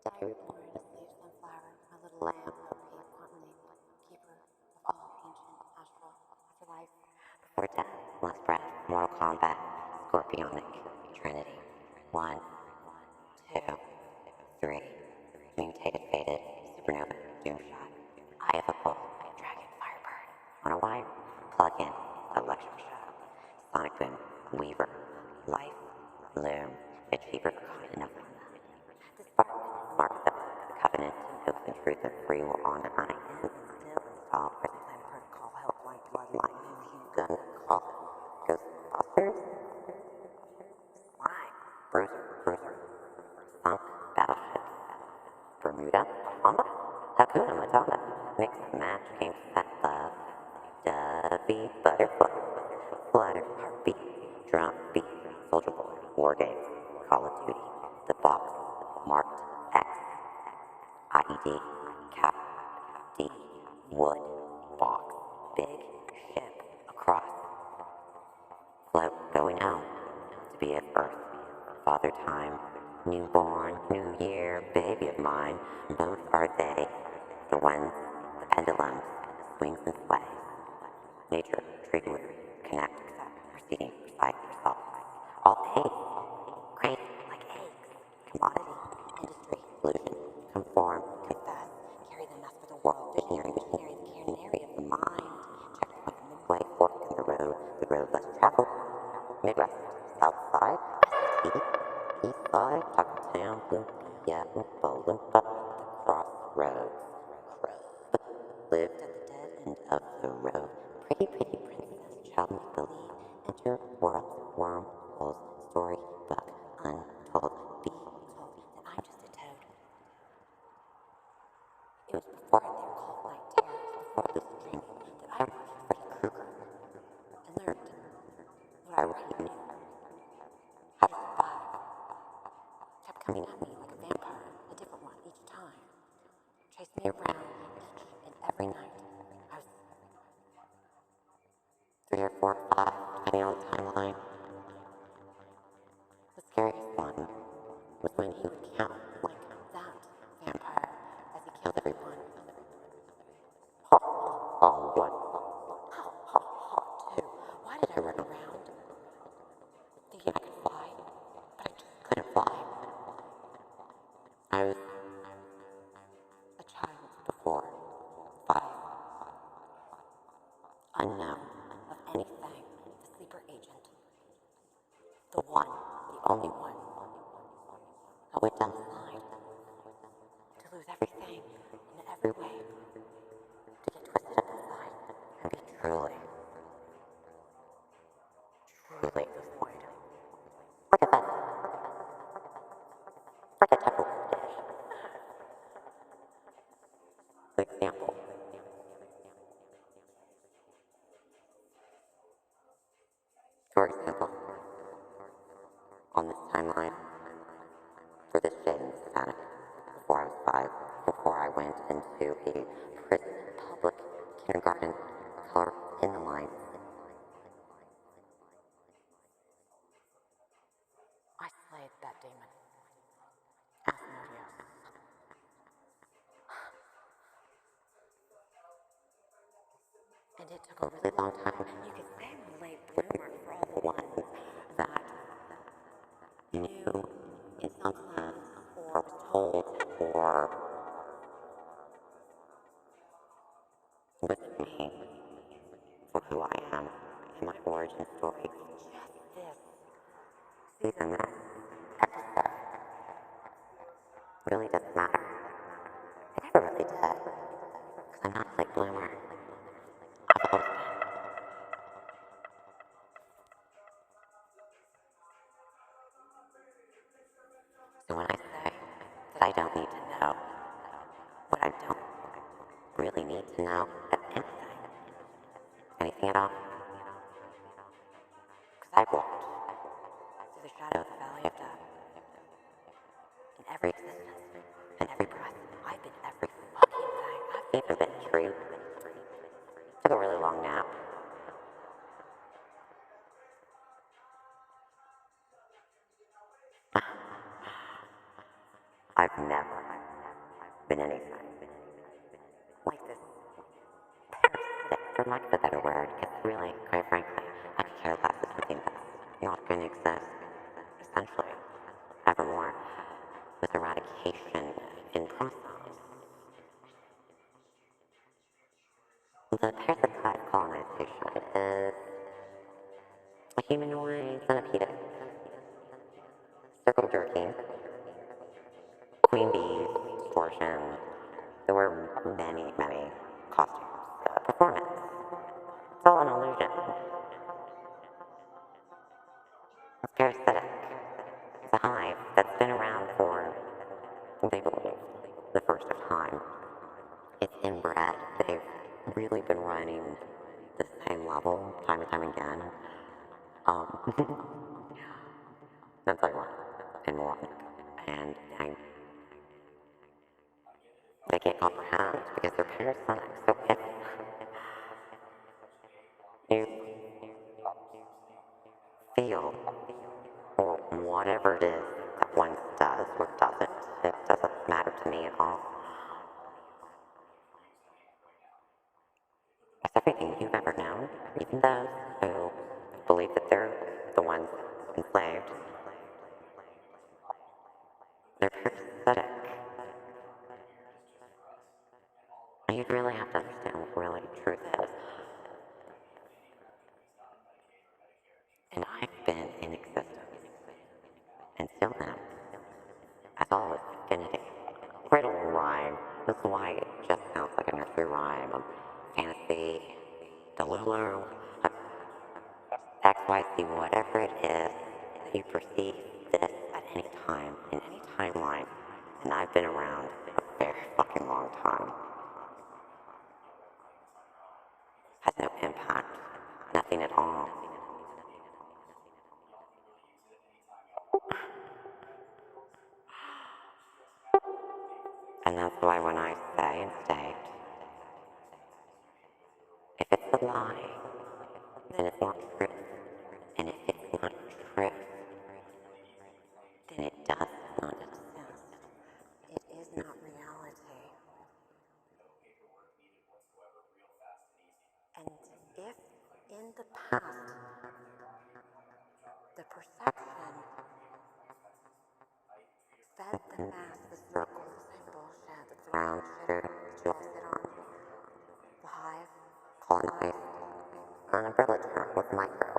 Diary born, slave sunflower, my little lamb, no pink, quantum keeper of all ancient astral afterlife. Before death, last breath, Mortal Kombat, Scorpionic, Trinity. 1, 2, 3. Mutated, faded, supernova, doomshot. Eye of a bull, dragon, firebird. On a wire, plug in, electroshock. Sonic boom, weaver, life, loom. It's cheaper, common enough. The spark, mark the covenant, hope and truth and free will on the eye. And still install present time protocol, helpline, bloodline, gun, call, Ghostbusters, slime, bruiser, sunk, battleship, Bermuda, Mamba, Hakuna Matata, mix and match, game, set, love, Dubby, butterfly, flutter, heartbeat, drum beat, soldier boy, war games, Call of Duty, the box, marked X, IED, cap, D, wood, box, big, ship, across, float, going out, to be at Earth, father time, newborn, new year, baby of mine, both are they, the ones, the pendulum, swings and sways, nature, trigger, connect, proceeding, recite, yourself, all eggs, crank, like eggs, commodity, industry, illusion, conform, confess, carry the mess for the world, visionary, the canary of the mind, checkpoint, midway, fork in the road less traveled, Midwest, South Side, East Side, Tucktown, Olympia, Olympia, the crossroads, Crow, lived at the dead end of the road, pretty princess, child make believe, enter world, wormholes, storybook, untold, be told that I'm just a toad. It was before they were called night terrors, before this dream, that I watched Freddy Krueger and learned what I already knew. How to survive. Kept coming at me like a vampire, a different one each time. Chased me around each and every night. I was 3 or 4 or 5, depending on the timeline. The scariest one was when he would count like that vampire as he killed everyone. Ha ha ha, what? Ha ha ha, two. Why did I run around? Thinking I could fly, but I just couldn't fly. I was a child before 5. Unknown of anything, the sleeper agent. The one, the only one. I went down the line to lose everything in every way, to get twisted up inside and be truly devoid. Like a vent, like a Tupperware dish. For example, on this timeline, for this shade in Hispanic, before I was 5, before I went into a prison, public kindergarten, color in the lines, I slayed that demon. Asmodeus. And it took a really long time. You could say I'm a late bloomer for all the ones that knew in some sense, or was told, or was me for who I am and my origin story. Just this season, that episode, really doesn't matter. It never really did, because I'm not a late bloomer. I've always been. So when I say that I don't need to know what I don't really need to know of anything at all, because I've walked through the shadow of the valley of death, in every existence, and every breath, I've been every fucking thing. I've even been a tree. Took a really long nap. I've never been anything. Like this parasitic, for lack of a better word, because really, quite frankly, I could care less if something that's not going to exist, essentially, evermore, with eradication in process. The parasite colonization is a humanoid centipede, circle jerking, queen bees, distortion. There were many, many costumes, performance. It's all an illusion. It's parasitic. It's a hive that's been around for, they believe, the first of time. It's inbred. They've really been running the same level time and time again. That's like what? And moronic. And they can't comprehend because they're parasitic. So if you feel, or whatever it is that one does or doesn't, it doesn't matter to me at all. It's everything you've ever known, even those who believe that they're the ones enslaved. They're parasitic. And you'd really have to understand what really truth is. And I've been in existence, and still am, as all is infinity. Riddle rhyme. That's why it just sounds like a nursery rhyme of fantasy, Delulu, XYZ, whatever it is that you perceive this at any time, in any timeline. And I've been around a very fucking long time. Has no impact. Nothing at all. And that's why when I say and state, if it's a lie, then it's not true. And if it's not true, then it does not exist. It is not reality. And if in the past, the perception fed the mass the circle, the same bullshit, the round shit that you all sit on, the hive, colonized, an umbrella term with micro,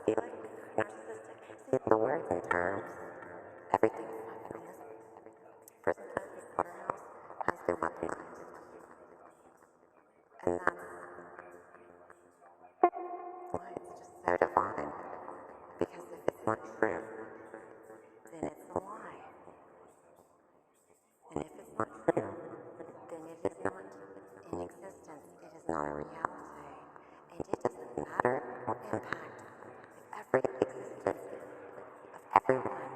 pedophilic, narcissistic. See, the words and terms, everything in this prison, this slaughterhouse, has been weaponized. And that's why it's just so divine. Because if it's not true, then it's a lie. And if it's not true, then it is not in existence. It is not a reality. And it doesn't matter what impact if every existence of everyone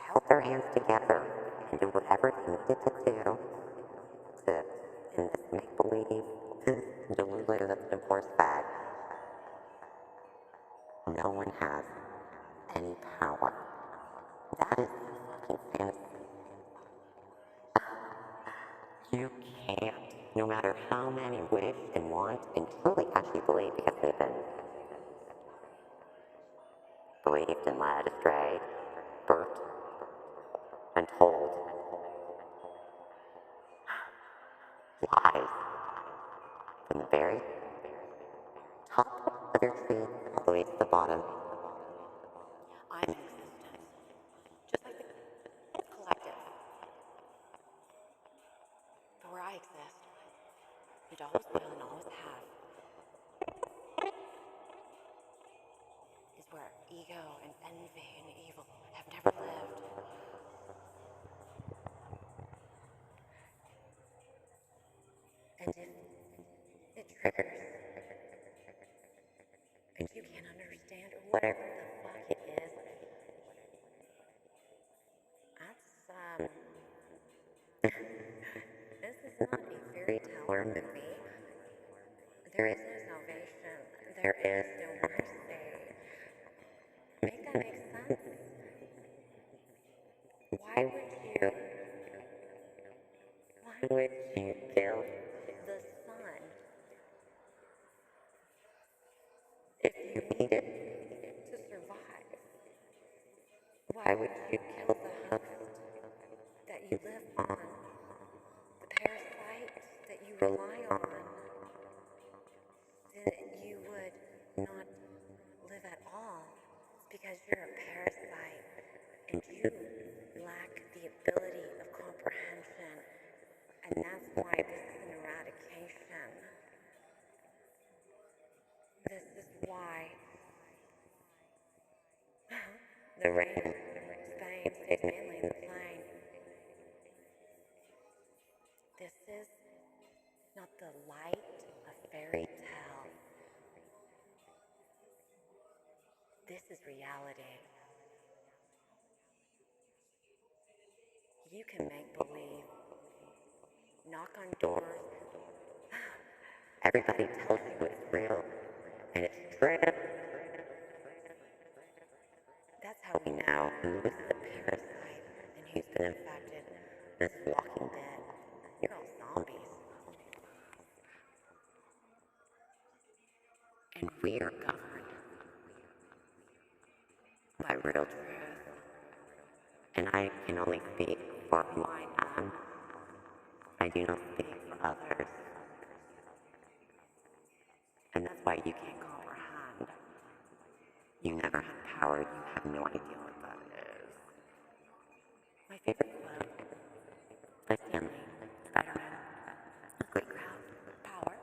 held their hands together and did whatever they needed to do to, in this make-believe Delulu that's been force-fed, no one has any power. That is fucking fantasy. You can't, no matter how many wish and want and truly actually believe, because they've been believed and led astray, burnt, and told lies from the very top of your tree all the way to the bottom. I'm in existence, just like the collective. But where I exist, and always will and always have, is where ego and envy and evil have never lived. And if it triggers, and you can't understand, or whatever the fuck it is, that's, this is not a fairy tale or movie. There is no salvation. There is no mercy. Make that make sense? Why would you? Why Would you kill the sun if you needed to survive? Why would you kill the host that you live on, the parasite that you rely on? Then you would not live at all. It's because you're a parasite and you lack the ability of comprehension. And that's why this is an eradication. This is why the rain Spain stays mainly in the plain. This is not the light of fairy tale. This is reality. You can make believe, knock on doors. Everybody tells you it's real and it's true. That's how we know who's the parasite and who's been infected. This Walking Dead. You're all zombies. And we are governed by real truth. And I can only speak for who I am. I do not speak for others. And that's why you can't comprehend. You never had power, you have no idea what that is. My favorite quote, by Stanley, Spider-Man, with great power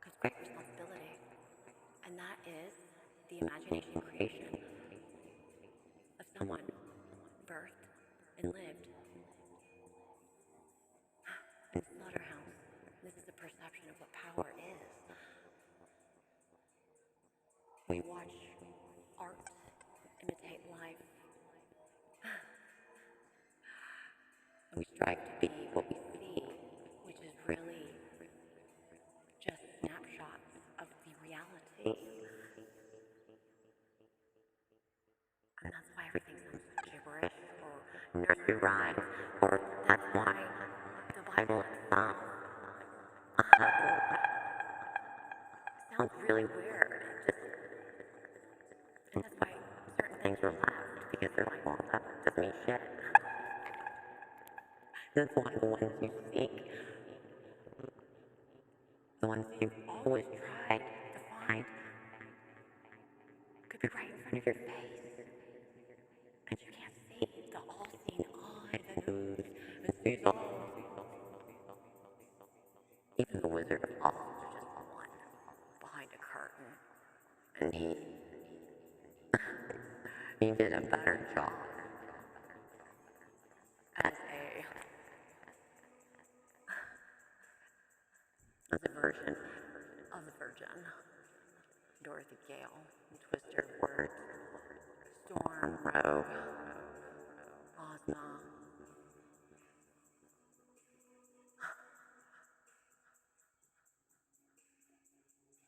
comes great responsibility. And that is the imagination creation of someone birthed and lived in a slaughterhouse. This is a perception of what power is. We watch art imitate life. And we strive to be what we see, which is really just snapshots of the reality. And that's why everything sounds gibberish or nursery rhymes, or that's why the Bible itself sounds really weird. And that's why certain things are left, because they're like, well, that doesn't mean shit. That's why the ones you seek, the ones you've always tried to find, could be right in front of your face. And you can't see the all-seeing eye that knows and sees all. Even the Wizard of Oz is just one behind a curtain. And he did a better job as a version of the Virgin. Dorothy Gale, Twister of Words, Storm, Rogue, Ozma.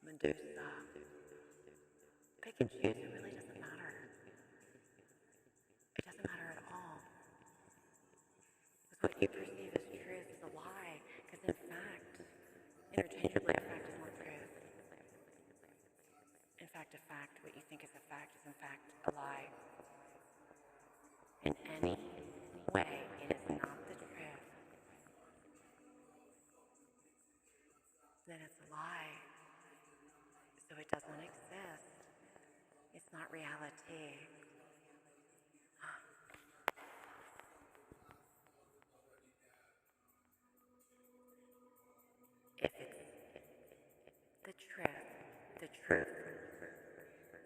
Medusa. Pick and choose, it really doesn't matter. It doesn't matter at all. Because what you perceive as truth is a lie. Because in fact, interchangeably, a fact is not truth. In fact, what you think is a fact is in fact a lie. In any way, it is not the truth. Then it's a lie. So it doesn't exist. It's not reality. If it's the truth,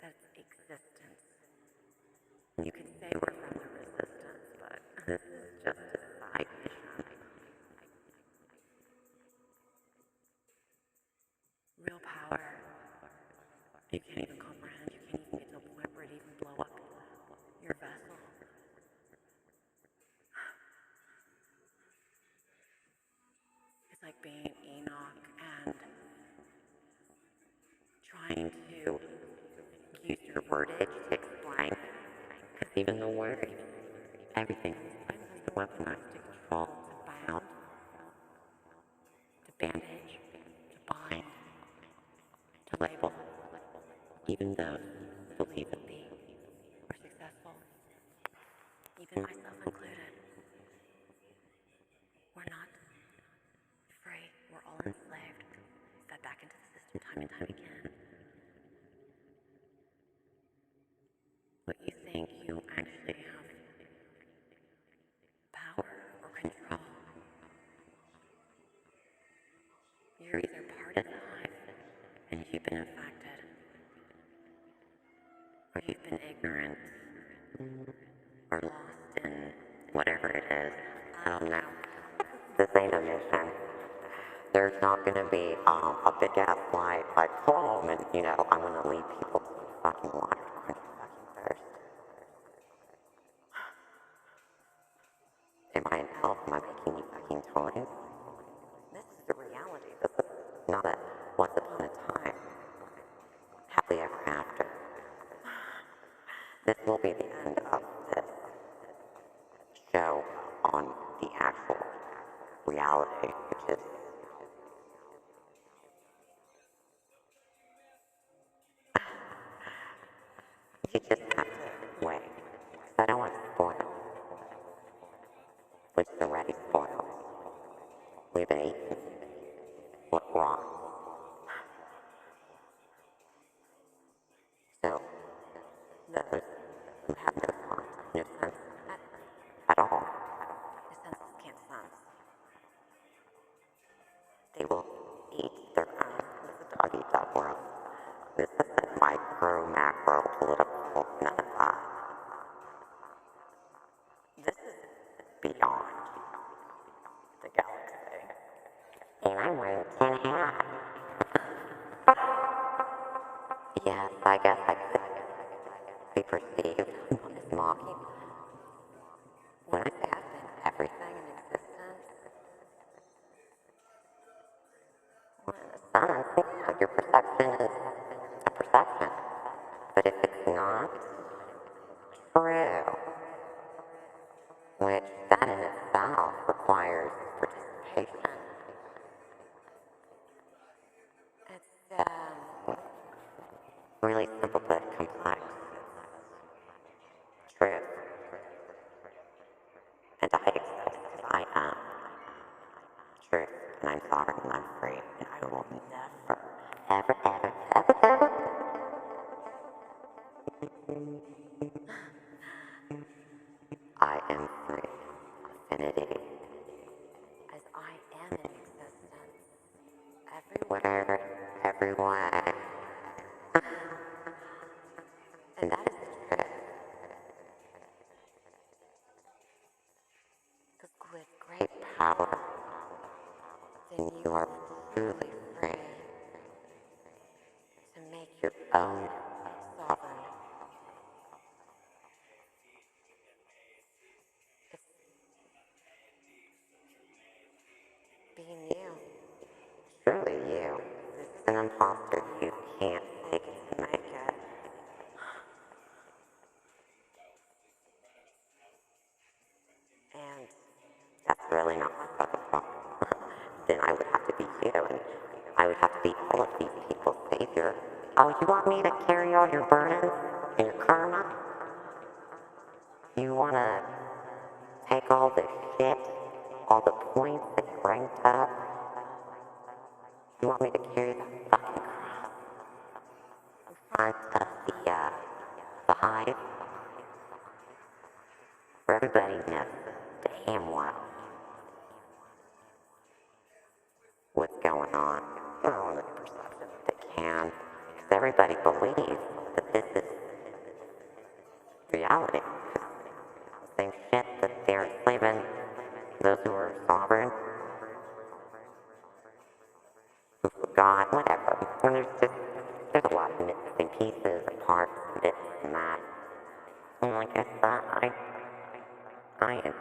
that's existence. You could say we're from the resistance, but this is just a side mission. Real power, you can't even comprehend, you can't even get to a point where it even blow up your vessel. It's like being Enoch and trying to use your wordage to explain. Because even the word, everything is weaponized to control, to bound, even myself included. We're not free. We're all enslaved, fed back into the system time and time again. What you think you actually have power or control. You're either part of the hive and you've been infected, or you've been ignorant, or lost in whatever it is. I don't know. This ain't a mission. There's not gonna be a big ass light like home and I'm gonna leave people fucking life on fucking thirst. Am I in health? Am I making you fucking toys? This is the reality. This is not a once upon a time. Happily ever after. This will be the end of this show on the actual reality, which is you just have to wait. I don't want to spoil, which is already spoiled. We've been eating what's wrong. So, those who have no thought, no sense at all, the senses can't sense. They will eat their own. This is a dog-eat-dog world. This isn't micro, macro, political, none of that. This is beyond the galaxy. And I'm wearing tin hat. Yes, I guess I could be perceived as mocking. When I say I've been everything in existence, well, in a sense, your perception is a perception. But if it's not true, which that in itself requires participation, it's really simple but complex truth. And I accept it because I am truth, and I'm sovereign, and I'm free, and I will never, ever, ever, ever, ever I am free. Affinity. As I am in existence. Everywhere, everywhere. And that is the truth. Because with great power, then you are truly free to make your own sovereign. It's being you. Truly you. This is an imposter. You can't fake it to make it. And that's really not my fucking problem. Then I would have to be you, and I would have to be all of these people's savior. Oh, you want me to carry all your burdens and your karma? You want to take all the shit, all the points that you ranked up? You want me to carry that fucking crap in front of the hive? Where everybody knows damn well what's going on. Oh, the perception that they can. Because everybody believes that this is reality. The same shit that they're enslaving those who are sovereign, who forgot, whatever. And there's a lot of missing pieces, parts, bits, and that. And like I said, I am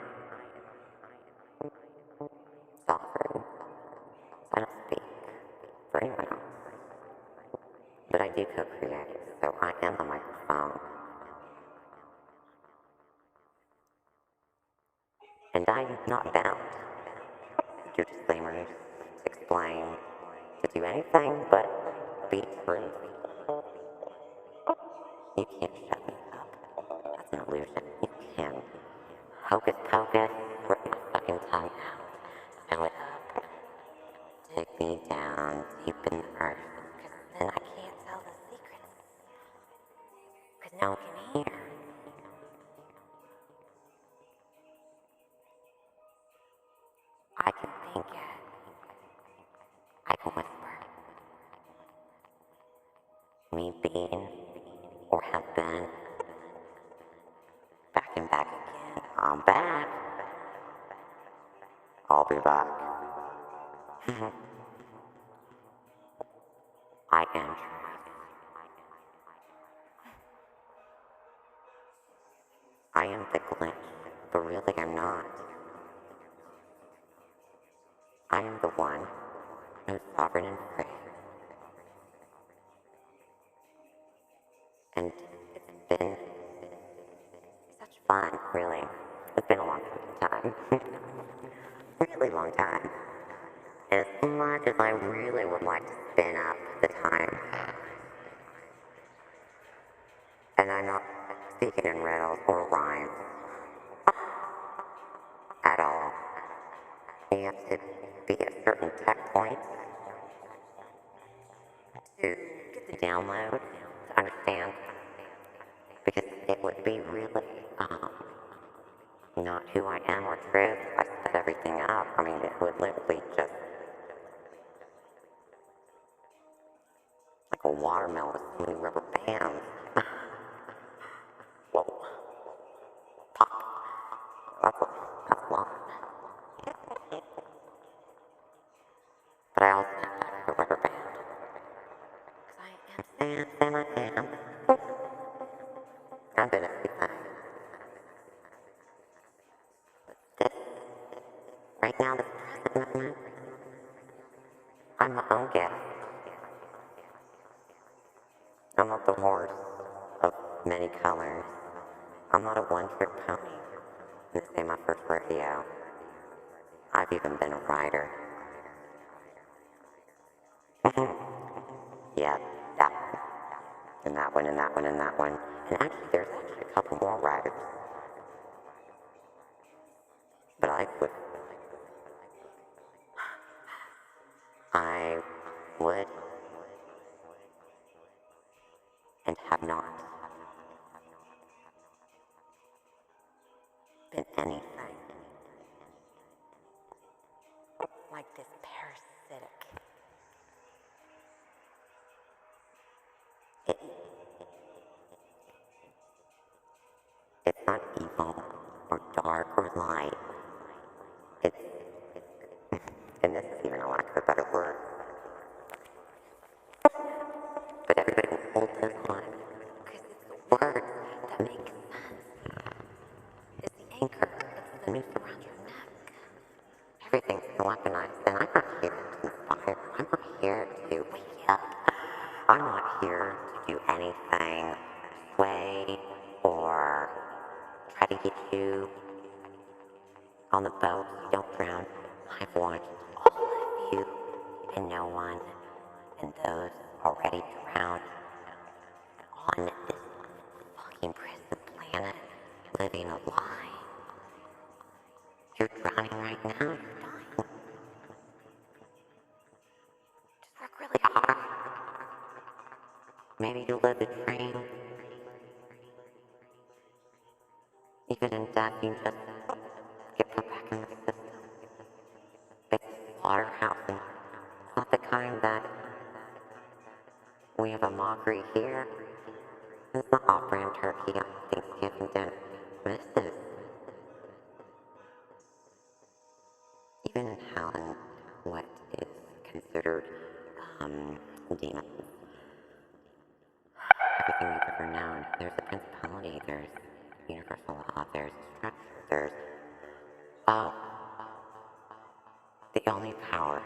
sovereign. I don't speak for anyone else. But I do co-create, so I am the microphone. And I am not bound to do disclaimers, to explain, to do anything but be free. You can't shut me up. That's an illusion. You can Hocus pocus, rip my fucking tongue out. Smell it up. Take me down deep in the earth. Cause then I can't tell the secrets. Cause no one can hear. I can think it. I can whisper. Me being, or have been, back and back again. I'm back. I'll be back. I am truth. I am the glitch, but really I'm not. I am the one who's sovereign and free. And it's been such fun, really. It's been a long time. Really long time. As much as I really would like to spin up the time. And I'm not speaking in riddles or rhymes at all. You have to be at certain tech points to get the download to understand. Because it would be really not who I am or true if I set everything up. I mean, it would literally just like a watermelon with so many rubber bands. Whoa. Pop. That's a lot. But I also have that extra rubber band. Because I am Sam, I am. I'm good at everything. This, right now, this present moment, I'm my own gift. I'm not the horse of many colors. I'm not a one-trick pony. This ain't my first rodeo. I've even been a rider. Yeah, that one. And that one, and that one, and that one. And actually, there's actually a couple more riders. But I would, and have not been anything like this parasitic. It's not evil or dark or light. It's, and this is even a lack of a better word. But everybody will hold this on because it's the words that make sense. It's the anchor. It's the noose around your neck. Everything's weaponized, and I'm not here to inspire. I'm not here to wake you up. I'm not here to do anything, sway, or try to get you on the boat so you don't drown. I've watched all of you and no one, and those already drowned on this fucking prison planet, living a lie. You're drowning right now, you're dying. Just work really hard. Maybe you'll live the dream. Even in death, you just get put back in the system. It's a slaughterhouse, and it's not the kind that we have a mockery here. It's not off-brand turkey on Thanksgiving dinner. This is, even in hell and what is considered demons. Everything we've ever known. There's a principality, there's universal law, there's structure, there's, oh, the only power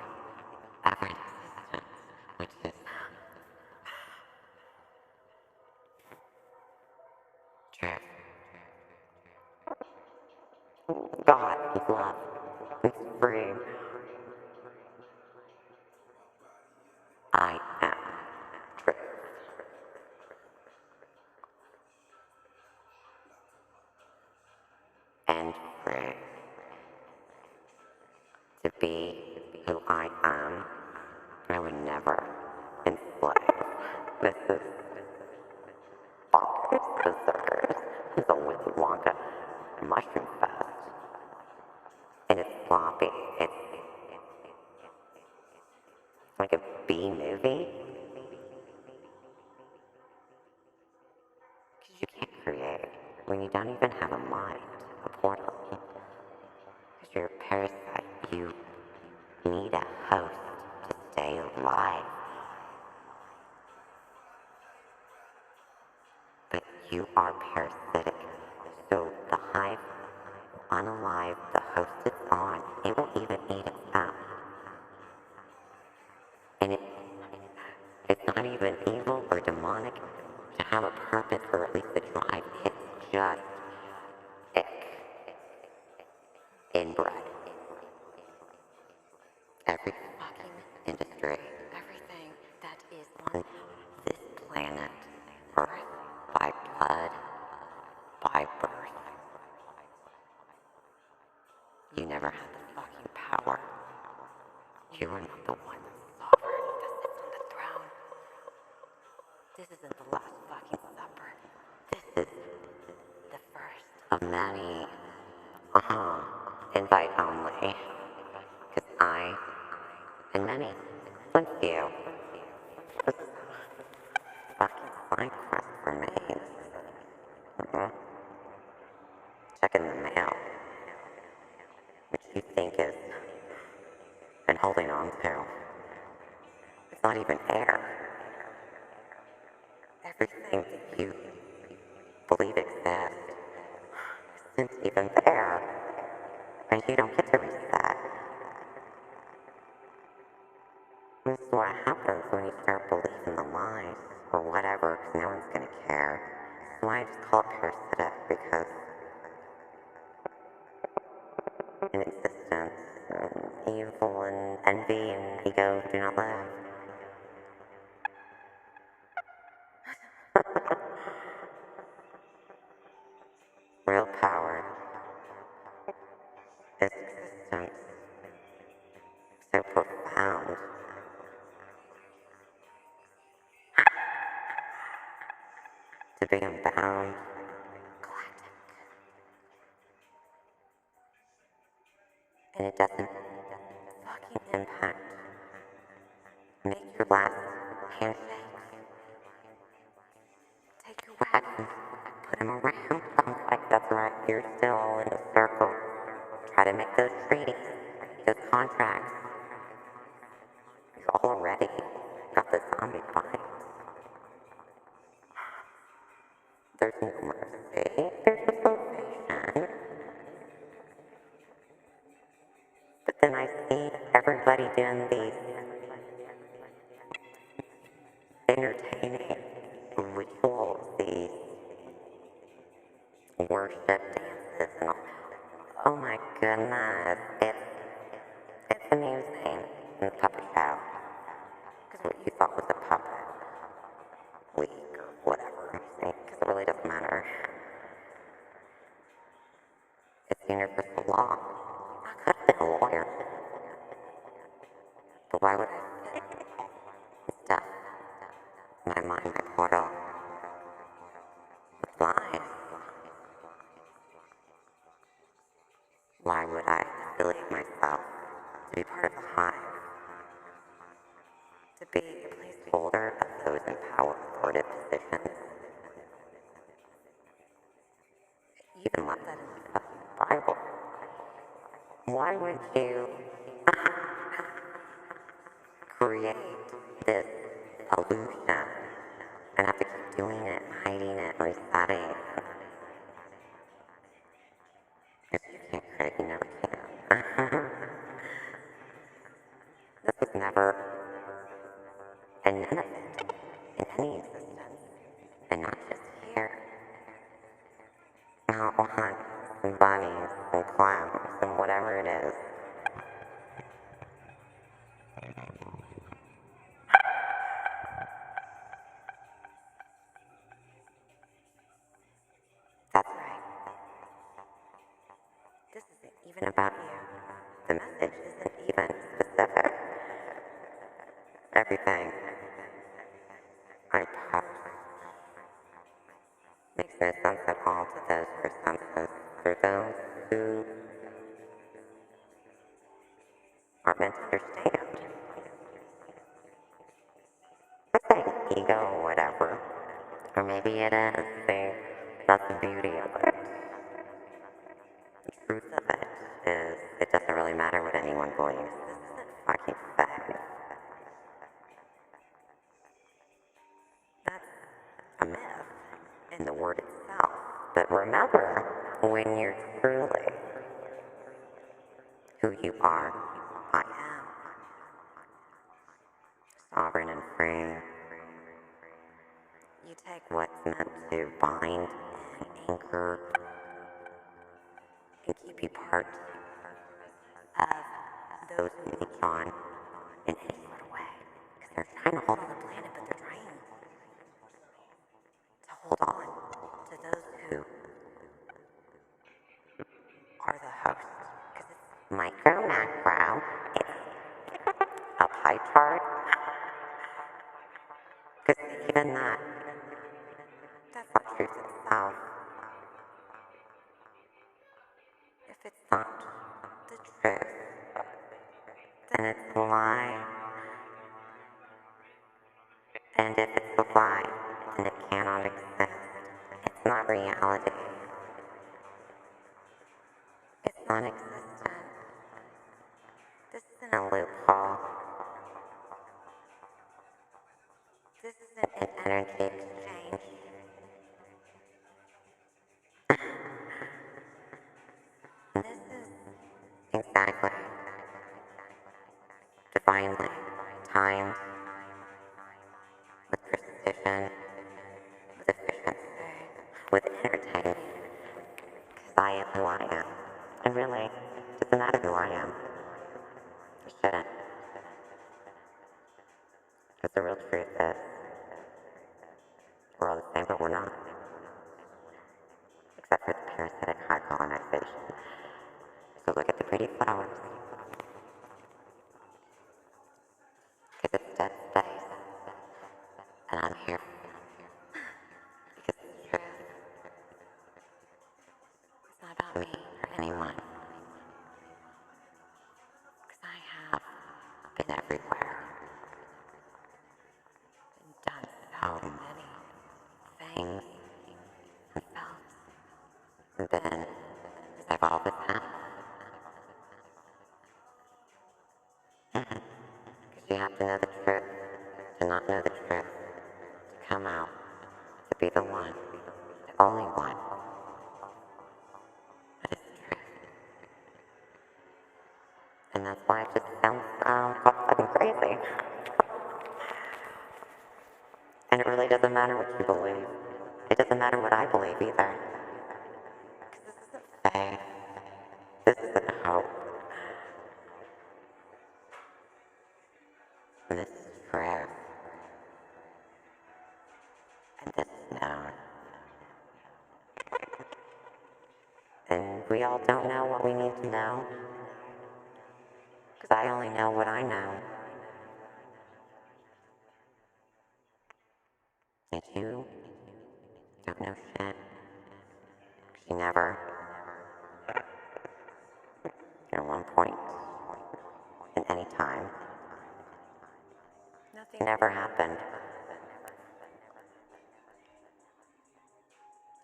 ever in existence, which is truth. God is love. It's free. I am truth. and free. To be who I am, I would never enslave. This is bonkers. This is a Willy Wonka mushroom fest. And it's sloppy. It's like a B movie. Because you can't create when you don't even have a mind, a portal. Because you're a parasite. You need a host to stay alive. But you are parasitic. So the hive will unalive the host it's on. It will even eat itself. And it's not even evil or demonic to have a purpose or at least a drive. It's just ick. Inbred. Every fucking industry, everything that is on this planet, Earth, by blood, by birth. You never had the fucking power. You are not the one sovereign that sits on the throne. This isn't the last fucking supper. This is the first of many. Invite only. Because I, and many, like you, just fucking side quest for me. Checking the mail, which you think is, and holding on to. It's not even air. Everything that you believe exists isn't even there, and you don't get to reset. This is what happens when you start believing the lies, or whatever, because no one's gonna care. That's why I just call it parasitic, because in existence, evil and envy and ego do not live. Real power is existence, so profound. To be unbound, galactic. And it doesn't fucking impact. Make your last handshake. Take your weapons, put them around. Like that's right, you're still in a circle. Try to make those treaties, those contracts. You've already got the zombie fight. There's no mercy, there's just motivation. But then I see everybody doing these entertaining rituals, these worship dances, and all. Oh my goodness, it's amusing. And the puppet show. Because what you thought was a puppet week or whatever, because it really doesn't matter. It's universal law. I could have been a lawyer. But why would I fit stuff my mind, my portal, with lies? Why would I affiliate myself to be part of the hive? To be a placeholder of those in power, authoritative positions? You even left that in the Bible. Why would you create this illusion and have to keep doing it, hiding it, resetting it? If you can't create, you never can. This was never a none of it in any existence, and not just here. Not once, and bunnies, and clowns, and whatever it is. That's right. even about you. The message isn't even specific. Everything I post makes no sense at all to those who are senses, for those who are meant to understand. I say ego or whatever, or maybe it is. See, that's the beauty of it. The truth of it is, it doesn't really matter what anyone believes. This isn't fucking fact. That's a myth in the word itself. But remember, when you're truly who you are, I am sovereign and free. You take what's meant to bind and anchor and keep you part of those who reach on in any sort of way. Because they're trying to hold on the planet, but they're trying to hold on to those who are the hosts. Because it's micro, macro, it's a pie chart. Because even that's not truth itself. If it's not the truth, then it's a lie. And if it's a lie, then it cannot exist. It's not reality. It's non-existent. This isn't a loophole. This isn't an energy exchange. This is exactly, divinely timed, with precision, with efficiency, with entertainment. Because I am who I am. And really, it doesn't matter who I am. It shouldn't. Because the real truth is, we're all the same, but we're not. Except for the parasitic high colonization. So look at the pretty flowers. Because it's dead space. And I'm here. Because it's true. It's not about me or anyone. Because I have been everywhere. And done so many things and felt. And been as I've always been. Because you have to know the truth. To not know the truth. To come out. To be the one. The only one. That is the truth. And that's why it just sounds fucking crazy. And it really doesn't matter what you believe. It doesn't matter what I believe either. Because this isn't faith. This isn't hope. This is truth. And this is known. And we all don't know what we need to know. Because I only know what I know. And you don't know shit. Because you never, at one point, in any time, nothing ever happened.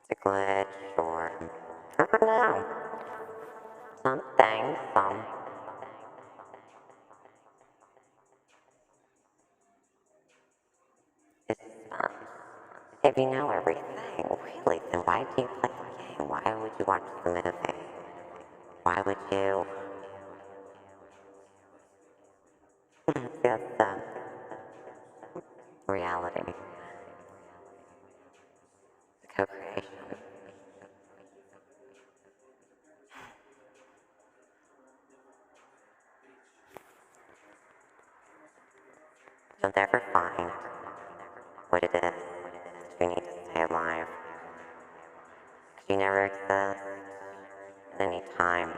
It's a glitch or, I don't know, something, it's, if you know everything, really, then why do you play the game? Why would you watch the movie? Why would you? That's the reality. The co-creation. You'll never find what it is that you need to stay alive. Because you never exist at any time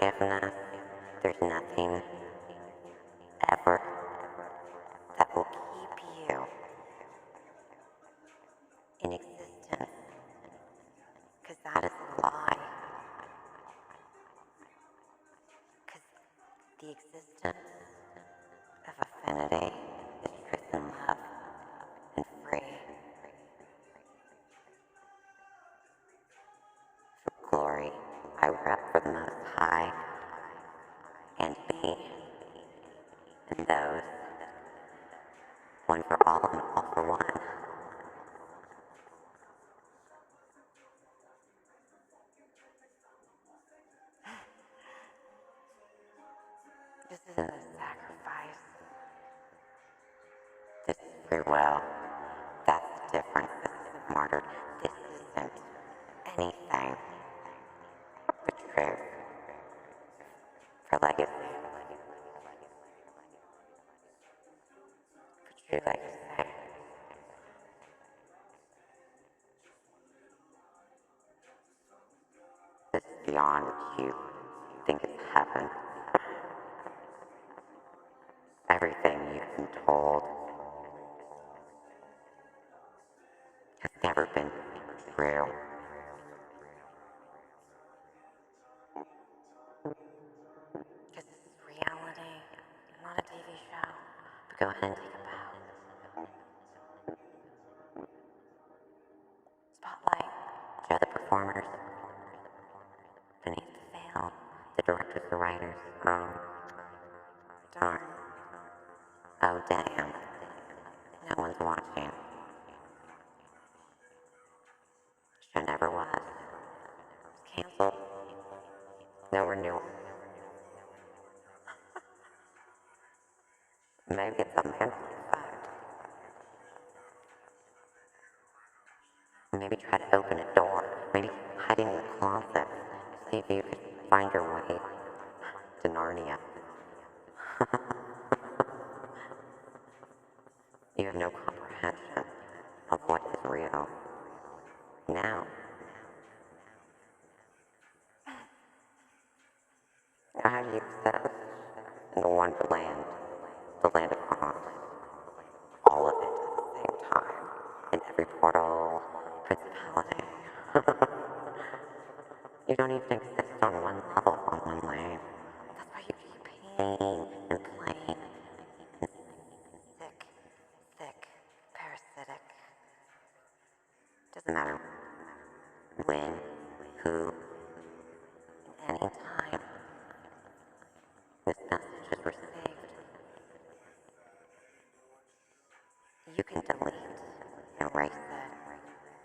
forgiveness, there's nothing ever that will keep you in existence, because that is a lie. Because the existence of affinity is truth and love and free. For glory, I rep for the Most High and me and those, one for all and all for one. This isn't a sacrifice. This is free will. That's the difference. This isn't martyred. This isn't anything but truth for legacy. For true legacy. This is beyond what you think is heaven. Everything you've been told has never been true. Because this is reality, not a TV show. But go ahead and take a bow. Spotlight. Show the performers. Beneath the veil, the directors, the writers. Oh, darn. Oh, damn. No one's watching. Show never was. It's canceled. No renewal. Maybe it's a mental effect. Maybe try to open a door. Maybe hide in the closet. See if you could find your way to Narnia. You have no comprehension of what is real. Now, how do you exist in the wonderland, the land of Oz? All of it at the same time, in every portal, principality. You don't even exist on one level, on one lane. That's why you keep paying and playing and sick, parasitic. Doesn't matter when, who, any time this message is received. You can delete, erase it,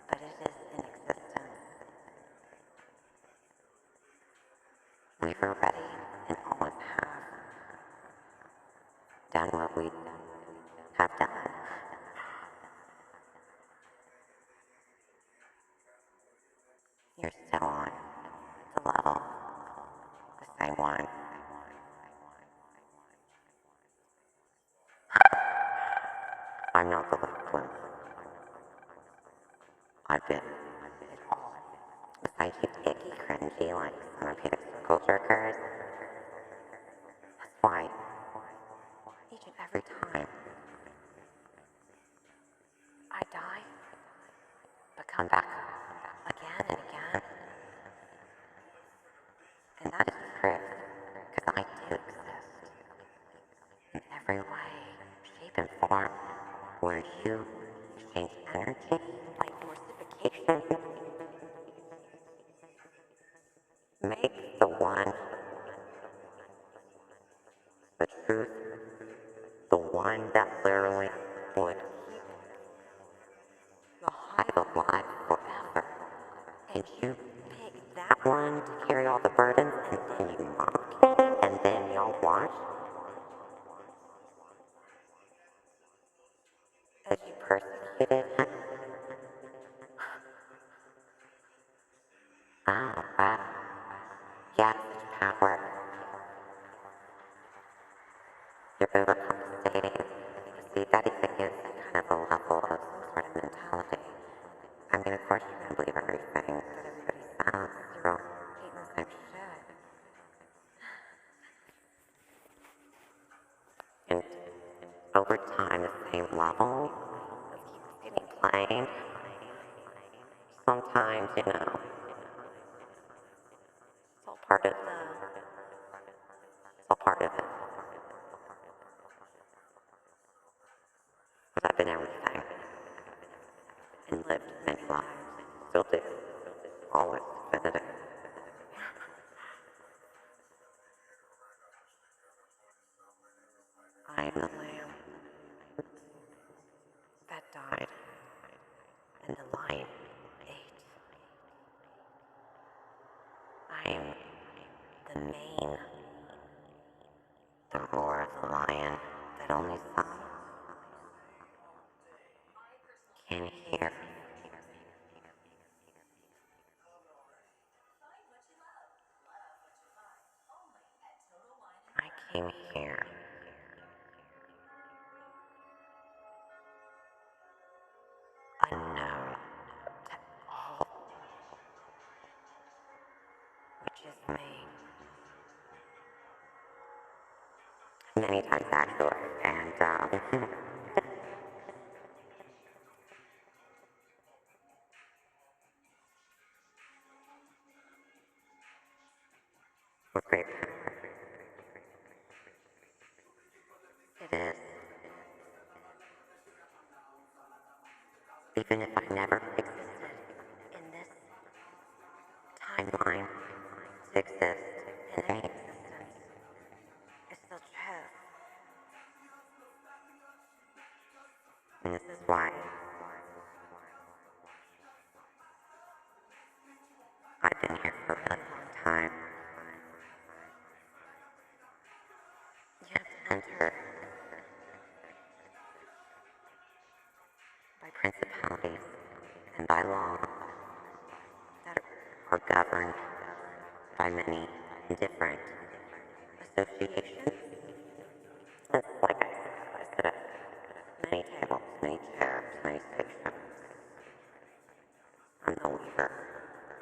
but it is in existence. We've already and always have done what we have done. You're still on the level, the same one. I'm not the victim. I've been it all. Besides you icky, cringy, like therapeutic circle jerkers. That's why, each and every time I die, but come back again and again. And that is truth, because I do exist in every way, shape, and form, where you exchange energy like reciprocation. Make the one, the truth, the one that literally would keep the hive alive forever. And you pick that one to carry all the burdens, and then you mock it, and then you'll watch as you persecuted him. Oh, wow. Yeah, such power. You're overcompensating. See, that even is kind of a level of sort of mentality. I mean, of course you can believe everything that everybody says. You're all hating the same shit. level. It's getting plain. Sometimes, it's all part of it's all part of it. But I've been everything. And lived many lives. Still do. Always visiting. I am the lamb that died, and the lion ate. I am the mane, the roar of the lion that only some can hear. I came here unknown to all, which is me. Many times actually, and with great power. It is. Even if I never existed in this timeline to exist in any existence, it's still true. And this is why I've been here for a really long time. You have to enter by principalities and by law that are governed by many different associations. It's like I sit at many tables, many chairs, many stations. I'm the weaver.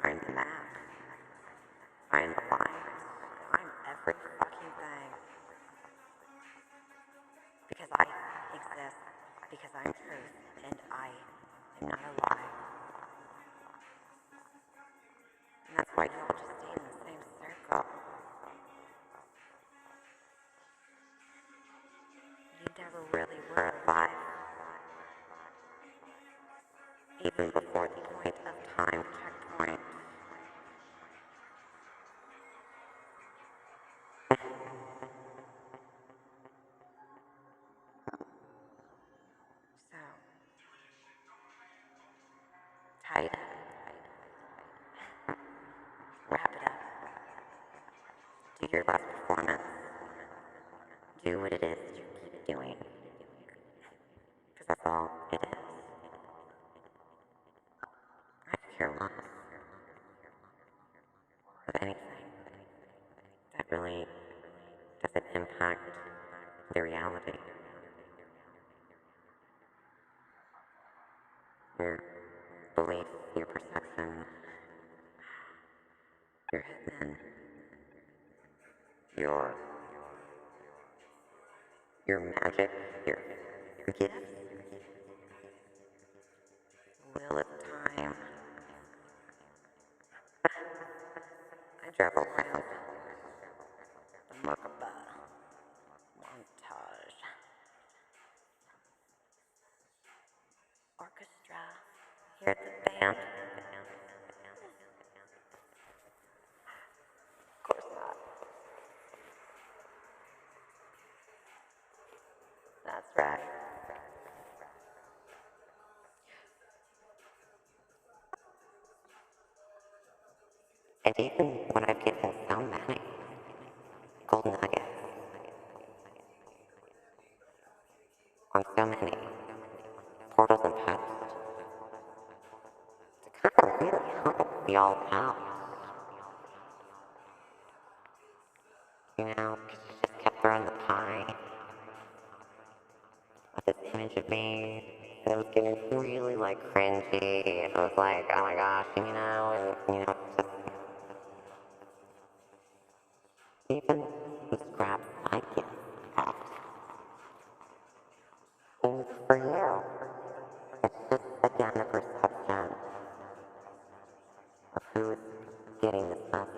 I'm the map. I'm the lion. I'm every fucking thing. Because I exist. Because I'm truth. And I am not a lie. And that's why you all just stay in the same circle. You never really were alive. Even before the point of time checkpoint. So, tie it up. Wrap it up. Do your best performance. Do what it is that you keep doing. Because that's all it is. I could care less of anything that really doesn't impact the reality. Your belief, your perception, your hitman, your magic, your gifts, will of time. I travel around the Merkaba montage orchestra here at the band. Of course not. That's right. And even when I've given so many gold nuggets on so many portals and posts to kind of really help me all out. Because she just kept throwing the pie with this image of me. And it was getting really, cringy. And it was like, oh my gosh, and, just even the scraps I get out. And for you. It's just, again, a perception of who's getting this message.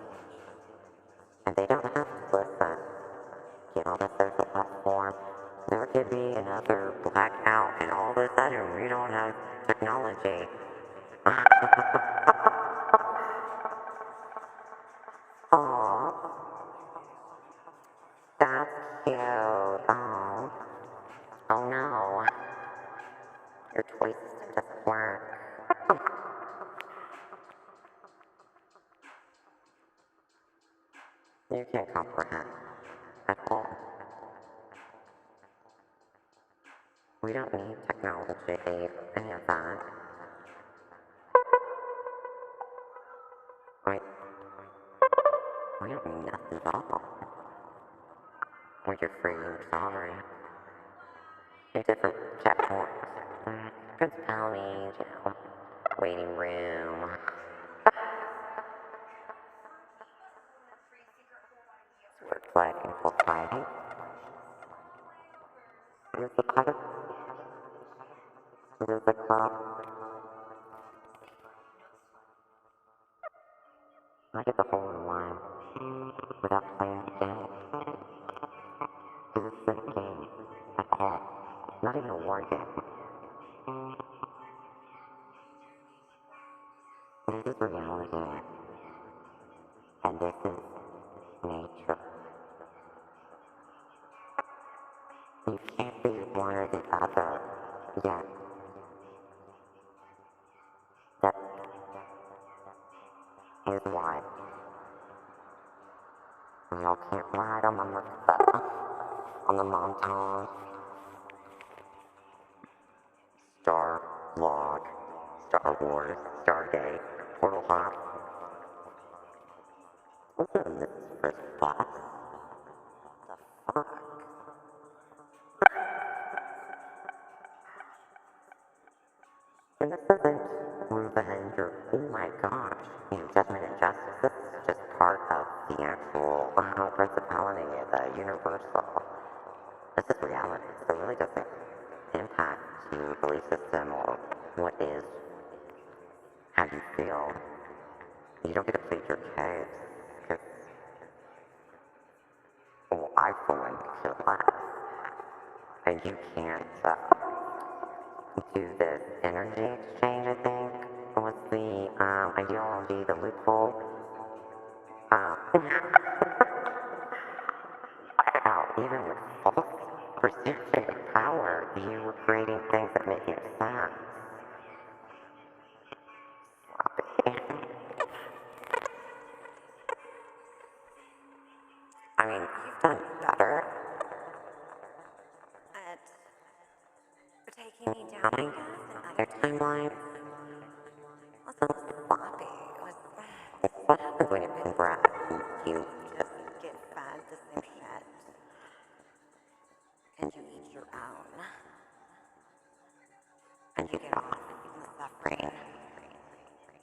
And they don't have to listen. Get on a social platform. There could be another blackout, and all of a sudden we don't have technology. Aww, that's cute. Oh, oh no, your toy system doesn't work. You can't comprehend at all. We don't need technology for any of that. Like, we don't need nothing at all. When you're free, you're sorry. There's different checkpoints. Principalities, you know, waiting room. Works like equal fighting. There's the pilot. There's the club. I get the hole in one without playing the game. Because it's not a game at all. Not even a war game. This is reality. And this is nature. You can't be one or the other yet. That is why we all can't ride on the Merkaba, on the montage, Star Log, Star Wars, Stargate, Portal Hop. What's in this first box? The fuck? And this isn't revenge or, oh my gosh, judgment and justice. This is just part of the actual principality of the universal. This is reality, so it really doesn't impact your belief system or what is, how you feel. You don't get to plead your case, because, well, I for one could care less. And you can't do this energy exchange, I think, was the ideology, the loophole. Wow, even with false perception of power, you were creating things that make no sense. I mean, you've done better at taking me down, I guess, in other timelines. Also, sloppy. It's what happens when you've been bred and you just get fed the same shit. And you eat your own. And you get off the suffering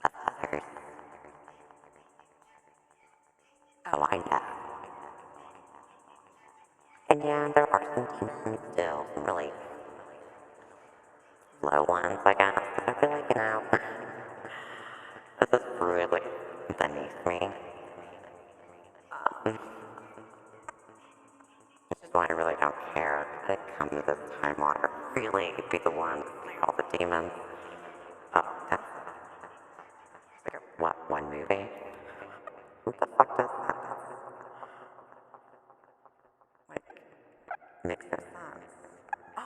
of others. Oh, I know. And yeah, there are some demons still, some really low ones, I guess. But I feel like, you know, this is really beneath me. Which is why I really don't care that it comes this timeline or really be the one to play all the demons. Oh, that's like a, what, one movie? What the fuck does that? Like, makes no sense.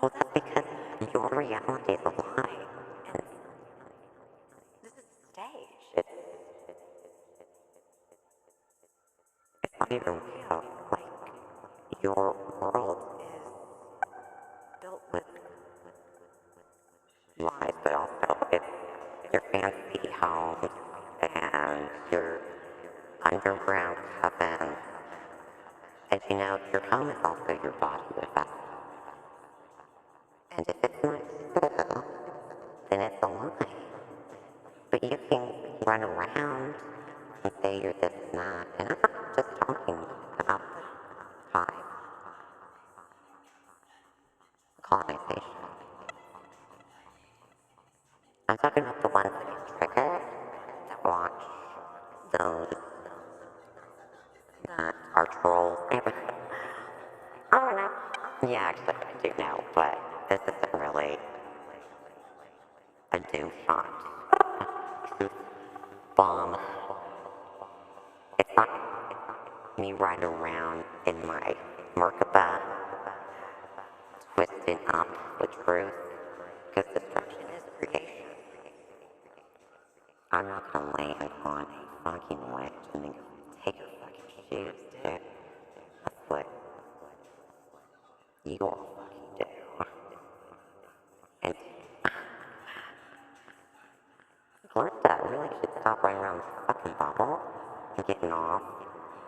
Oh, that's because your reality is a lie. And this is a stage. It's not even real. Like, your world is built with lies, but also it's your fancy homes and your underground coven. And you know, your home is also your body with that. And if it's not true, then it's a lie. But you can run around and say you're this and that, and I'm not just talking about time, colonization. I'm talking about the ones that get triggered, that watch those that are trolls. I don't know. Yeah, actually, I do know, but this isn't really a doom shot. Truth bomb. It's not me riding around in my Merkaba, twisting up the truth, because destruction is creation. I'm not gonna land on a fucking ledge and then take your fucking shoes, dude. That's what you all fucking do. And Glenda really should stop running around the fucking bubble and getting off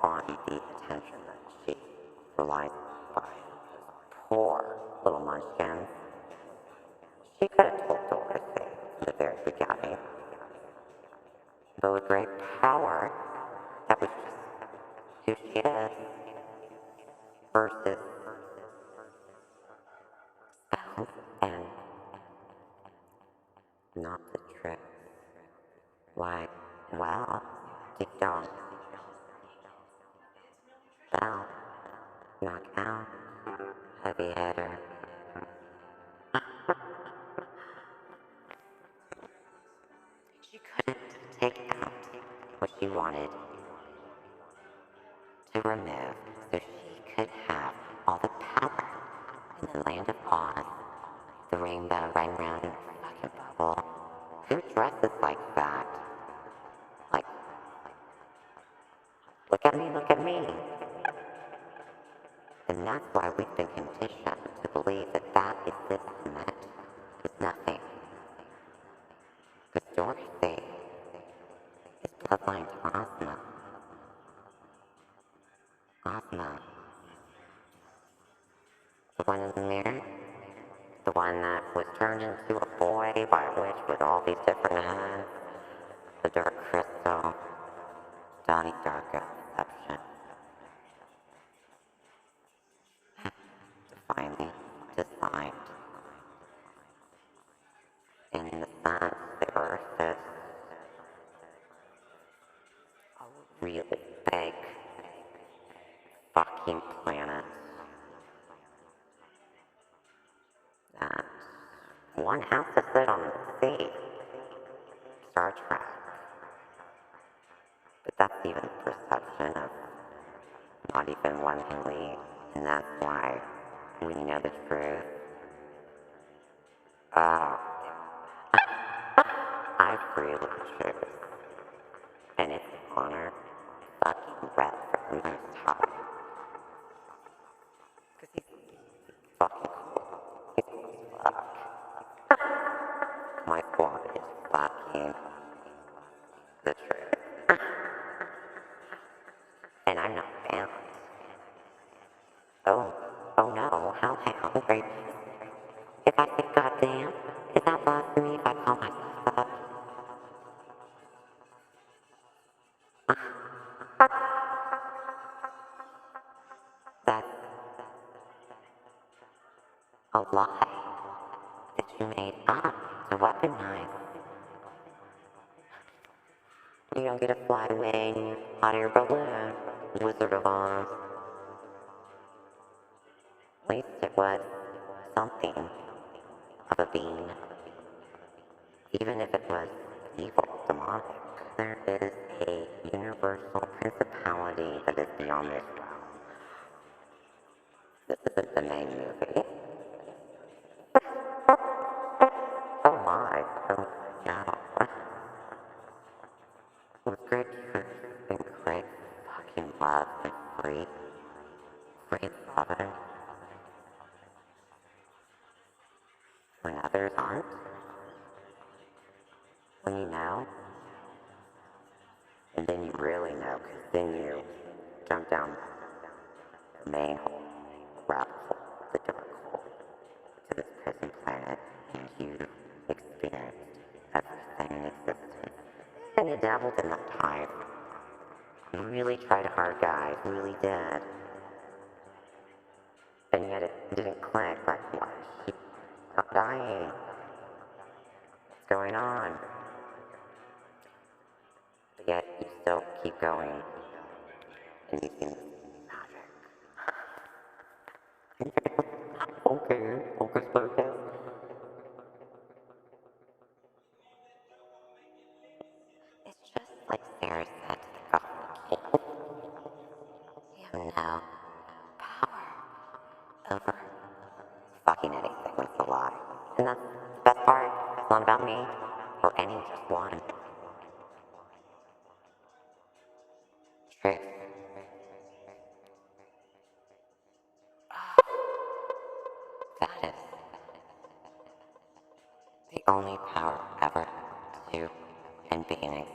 on the attention that she relies by. Poor little munchkin. She could have told Dorothy from the very beginning. But with great power, that was just who she is. Versus spells and not the truth. Why, well, ding dong. Bell, knock out, heavy hitter. She couldn't take out what she wanted to remove so she could have all the power in the land of Oz, the rainbow running around in a fucking bubble. Who dresses like that? Like, look at me, look at me. And that's why we've been conditioned to believe that that existence is nothing. Because Dorothy is bloodline to Ozma. Ozma. The one in the mirror? The one that was turned into a boy by a witch with all these different heads? The Dark Crystal. Donnie Darko deception. To finally decide. In the sense, the Earth is a really big fucking planet. That one has to sit on the sea. Star Trek. But that's even perception of not even one can leave. And that's why when you know the truth, I freely choose. And it's an honor, fucking breath for the most high. Because he's fucking cool. He's cool as fuck. My squad is fucking the truth. And I'm not bound. Oh no, how hungry. If I say goddamn, is that blasphemy if I call myself that? That's a lie that you made up to weaponize. You don't get to fly away in your hot air balloon, Wizard of Oz. At least it was something of a being. Even if it was evil, demonic, there is a universal principality that is beyond this realm. This isn't the main movie. Oh my, oh no. With great truth and great fucking love and free loving. When others aren't. When you know. And then you really know, because then you jump down the main hole, rabbit hole, the dark hole, to this prison planet, and you experienced everything in existence. And you dabbled in that time. You really tried hard, guys, really did. And yet it didn't click, like, why is she not dying? It's going on? But yet you still keep going, and you seem magic. Okay, focus, focus. It's just like Sarah said to the Goblin King. You have no power over fucking anything with a lie. And that's the best part. It's not about me or any just one. Truth. That is the only power ever to and be in existence.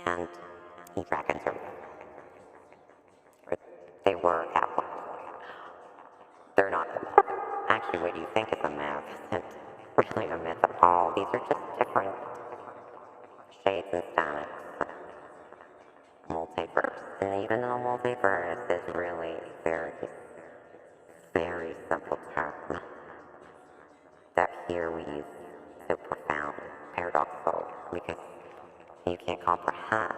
And dragons are, or they were at one point. They're not. Actually, what you think is a myth isn't really a myth at all. These are just different shades and stomachs. Multiverse. And even though multiverse is really very, very simple term that here we use so profound, paradoxical, because you can't comprehend.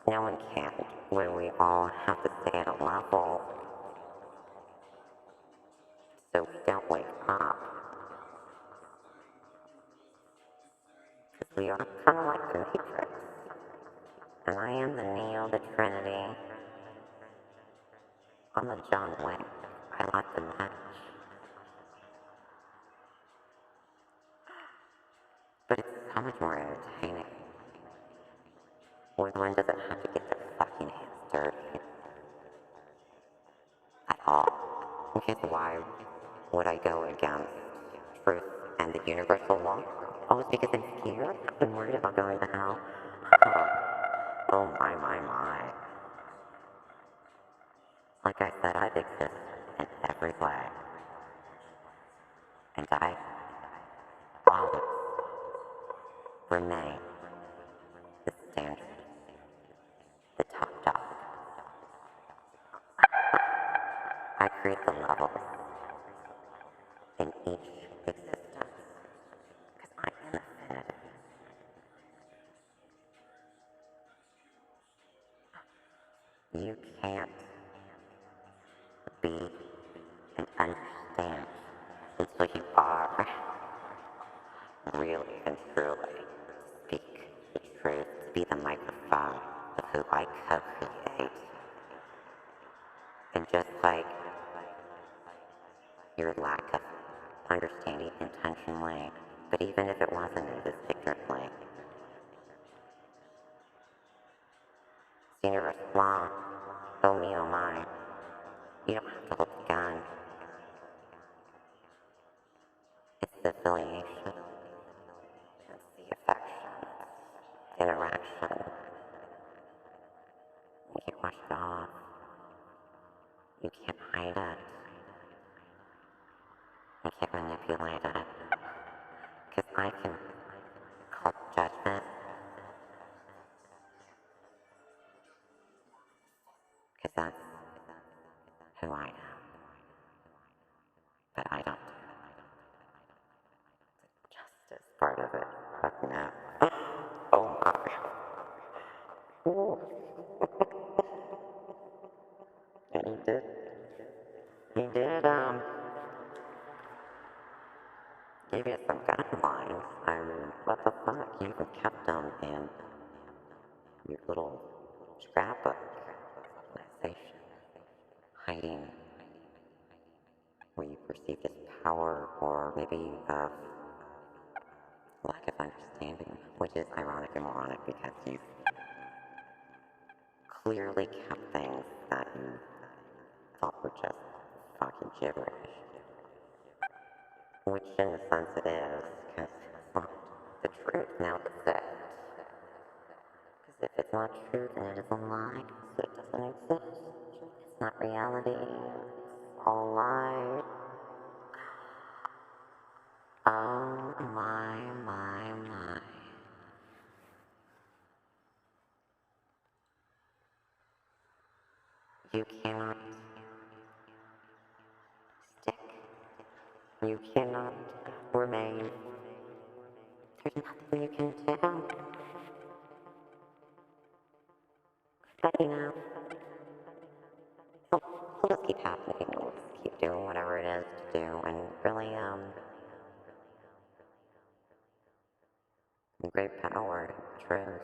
No one can when we all have to stay at a level so we don't wake up. Because we are kind of like the Matrix. And I am the Neo, the Trinity. I'm the John Wick. I like the match. But it's so much more entertaining. When does it have to get their fucking hands dirty? At all. Because why would I go against truth and the universal law? Oh, it's because I'm scared and worried about going to hell? Oh my, my, my. Like I said, I've existed in every way. And I always remain the standard, the top dog. I create the levels in each existence because I am infinity. You can't be and understand until you are really and truly speak the truth, be the microphone of who I co-create. And just like your lack of understanding intentionally, but even if it wasn't, it was ignorantly. Universe law, oh me, oh my. You don't have to hold the gun. It's the affiliation. It's the affection. The interaction. You can't wash it off. You can't hide it. You can't manipulate it. Because I can call judgment. Because that's who I am. But I don't do the justice part of it. Fuck no. Oh my. Ooh. And he did, give you some guidelines. I mean, what the fuck? You even kept them in your little scrapbook organization, hiding where you perceive this power or maybe lack of understanding, which is ironic and moronic because you clearly kept things that you thought were just fucking gibberish. Which in a sense it is, because it's not the truth, now it's it. Because if it's not true, then it is a lie, so it doesn't exist. It's not reality, it's all lie. Oh my, my, my. You cannot stick. You cannot remain. There's nothing you can do. But you know, we'll just keep happening. We'll just keep doing whatever it is to do. And really, great power, truth,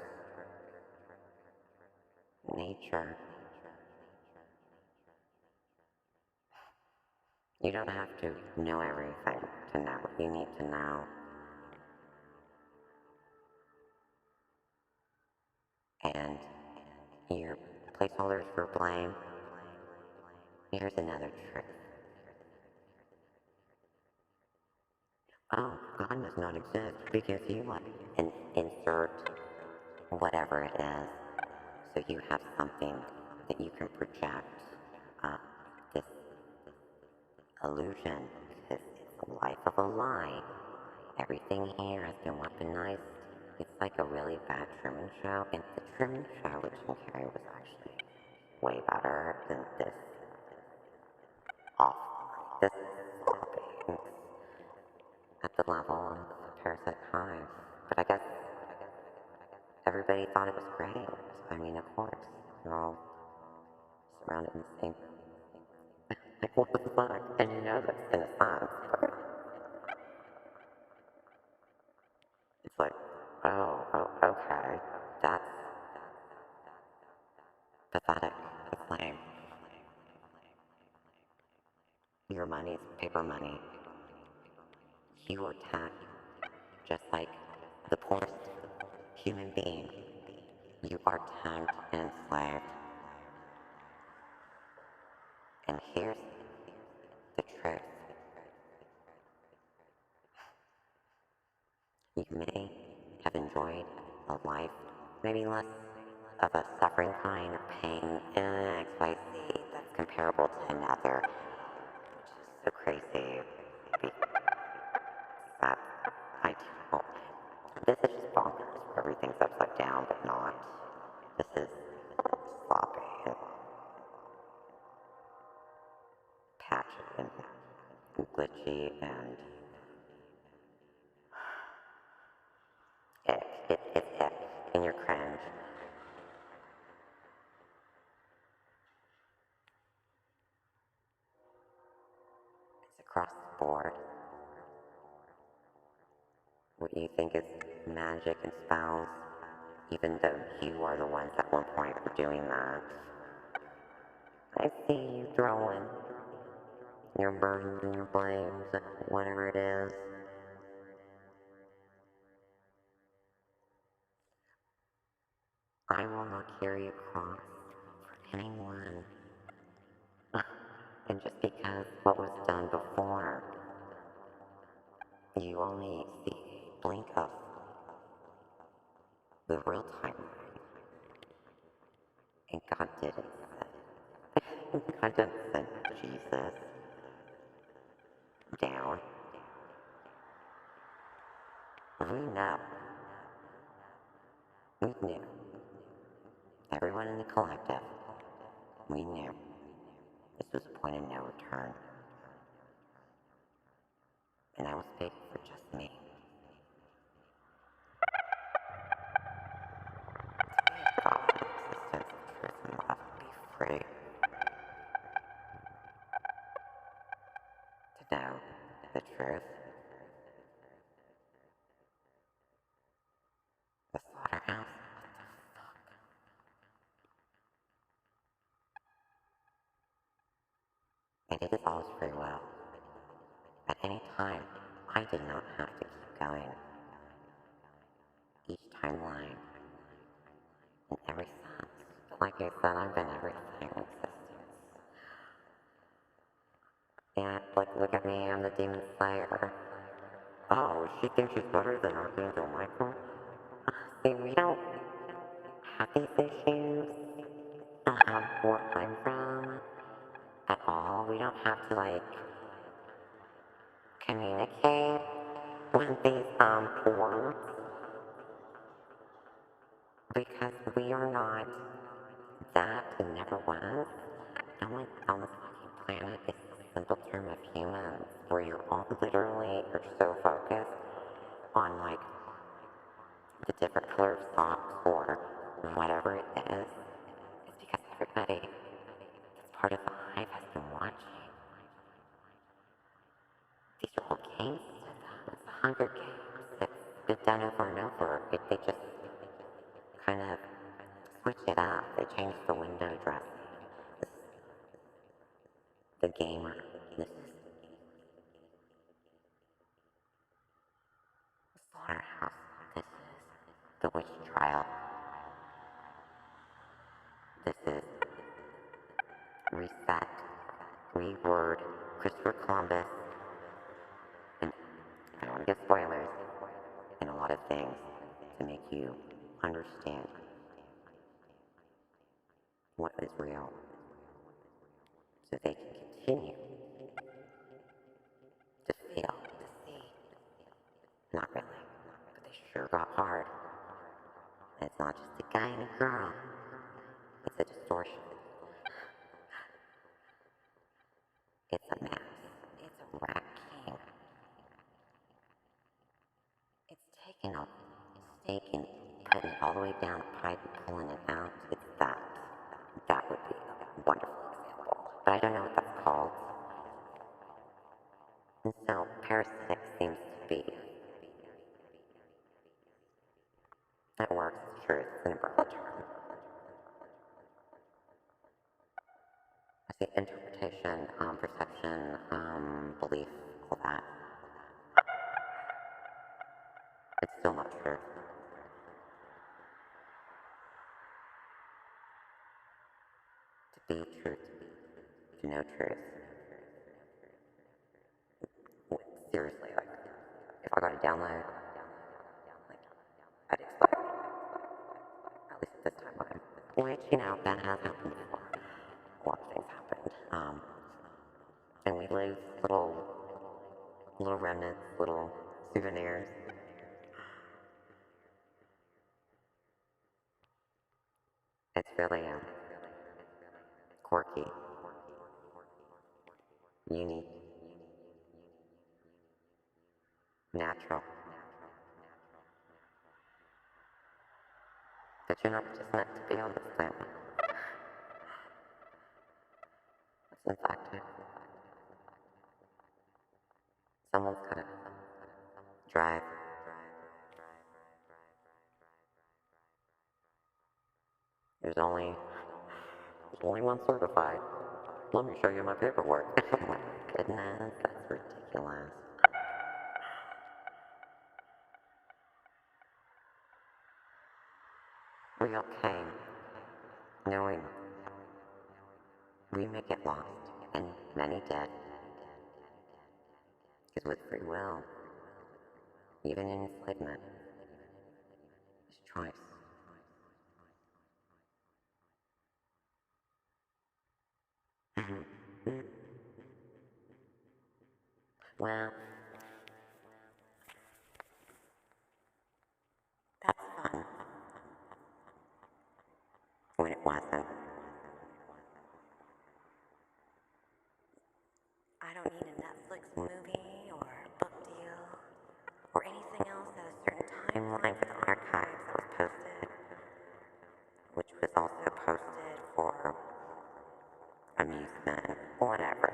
nature. You don't have to know everything to know what you need to know. And your placeholders for blame. Here's another trick. Oh, God does not exist because you like insert whatever it is. So you have something that you can project this illusion because it's the life of a lie. Everything here has been weaponized. It's like a really bad Truman Show, and the Truman Show with Jim Carrey was actually way better than this awful. This is sloppy at the level of Parasite Hive. But I guess everybody thought it was great. I mean, of course, they're all surrounded in the same. Like, what the fuck? And you know that's in a sense, but it's like, oh, okay, that's pathetic. It's lame. Your money's paper money. You are tagged just like the poorest human being. You are tagged and enslaved. And here's the truth. You may have enjoyed a life, maybe less of a suffering kind of pain in an XYZ that's comparable to another, which is so crazy. That I don't. This is just bonkers, where everything's upside down, but not. This is sloppy and patchy and glitchy and it's ick, and you're cringe. It's across the board. What you think is magic and spells, even though you are the ones at one point were doing that. I see you throwing your burdens and your blames, whatever it is. I will not carry a cross for anyone. And just because what was done before, you only see a blink of the real timeline. And God didn't send. God didn't send Jesus down. We know. We knew. Everyone in the collective, we knew. This was a point of no return. And I was big for just me. God, existence, truth, and love, be free. To know the truth. The slaughterhouse. And it is all's free will. At any time, I did not have to keep going. Each timeline, in every sense. Like I said, I've been everything in existence. And, like, look at me, I'm the Demon Slayer. Oh, she thinks she's better than Archangel Michael? See, we don't have these issues. Where I'm from, at all. We don't have to, like, communicate with these, words. Because we are not that and never was. simple term of humans where you're all literally are so focused on like the different color of socks or whatever it is. It's because everybody that's part of the hive has been watching. These are all games to them. It's the Hunger Games. It's been done over and over. They just kind of switch it up. They change the window dressing. This is the gamer. This is the slaughterhouse. This is the witch trial. This is reset, reword, Christopher Columbus, and I don't want to give spoilers, and a lot of things to make you understand what is real so they can continue to feel, to see. Not really, but they sure got hard. And it's not just a guy and a girl, it's a distortion. It's a mess. It's a rat king. It's taking a steak and putting it all the way down a pipe and pulling it out. It's that. That would be a wonderful example. But I don't know what that's called. And so parasitic seems to be. That works, it's true, it's an umbrella term. I see interpretation, perception, belief, all that. It's still not true. To be truth, to know truth. Seriously, like, if I got a download, like, I'd explode. At least this time around. Which, you know, that has happened before. A lot of things happened. And we lose little remnants, little souvenirs. It's really quirky, unique, natural. But you're not just meant to be on this planet. It's in fact it. Someone's gotta drive. There's only one certified. Let me show you my paperwork. Oh my goodness, that's ridiculous. We all came knowing we may get lost, and many did. Because with free will, even in enslavement, is choice. Well, that's fun. When it wasn't. I don't need a Netflix movie or a book deal or anything else at a certain timeline for the archives that was posted, which was also posted for amusement, whatever.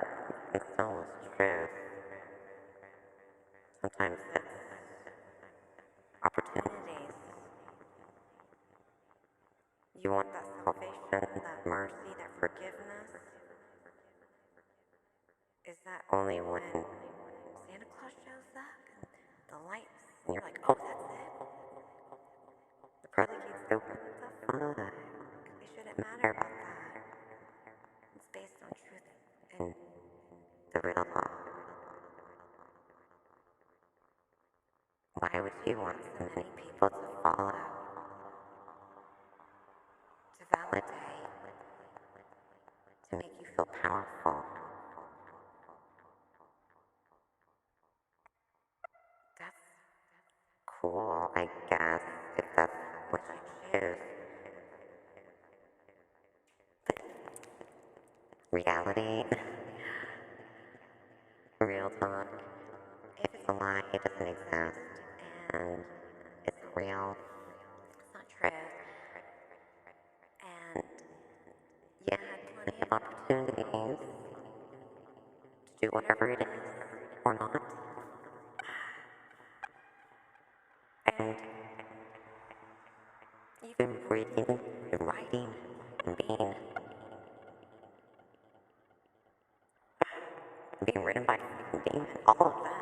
It still was true. Sometimes it's opportunities. You want that salvation, that mercy, that forgiveness? Is that only when Santa Claus shows up and the lights, and you're like, oh, that's it? The pearly gates open. That's fine. It shouldn't matter about that. It's based on truth and the real law. Why would you want so many people to follow? To validate? To make you feel powerful? That's cool, I guess, if that's what you choose. But reality, real talk. If it's a lie, it doesn't exist. And it's not real. It's not true. And you had plenty of opportunities to do whatever it is or not. And even breathing and writing and being written by a demon, all of that.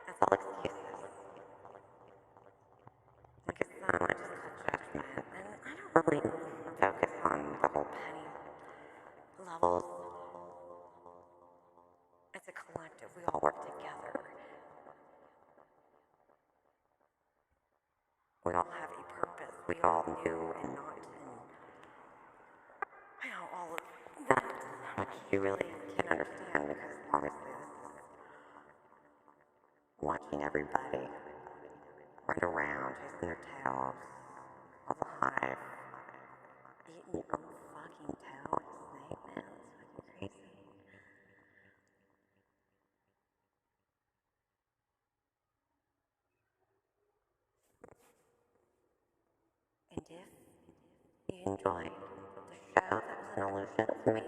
That's all excuses. Like it's so much judgment, and I don't really focus on the whole penny levels. It's a collective. We all work together. We all have a purpose. We all do and not. And all of that, which you really can't understand because obviously this is watching everybody run around, chasing their tails of the hive, eating your own fucking tail like a snake, man. It's fucking crazy. And if you enjoyed the show that was an illusion to me,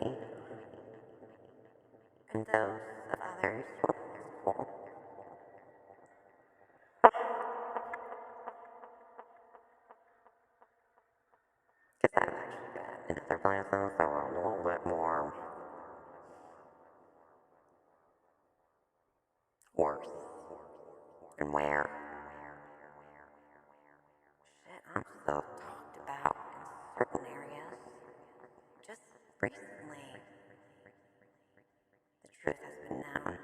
and those of others, well, that's cool. Because I've actually been in other places that were a little bit more worse and where shit I'm still talked about in certain areas. Just recently, the truth has been known.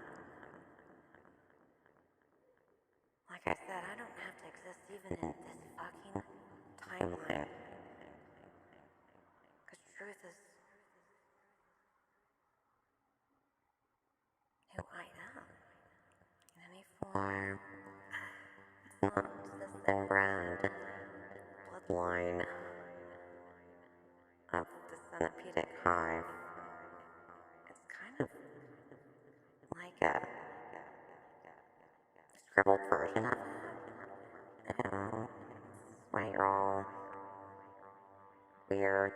Like I said, I don't have to exist even in this fucking timeline. Because truth is who I am. In any form. It's not the thin brand bloodline of the cenobitic hive. It's kind of like a scribbled version of it. You know, why you're all weird,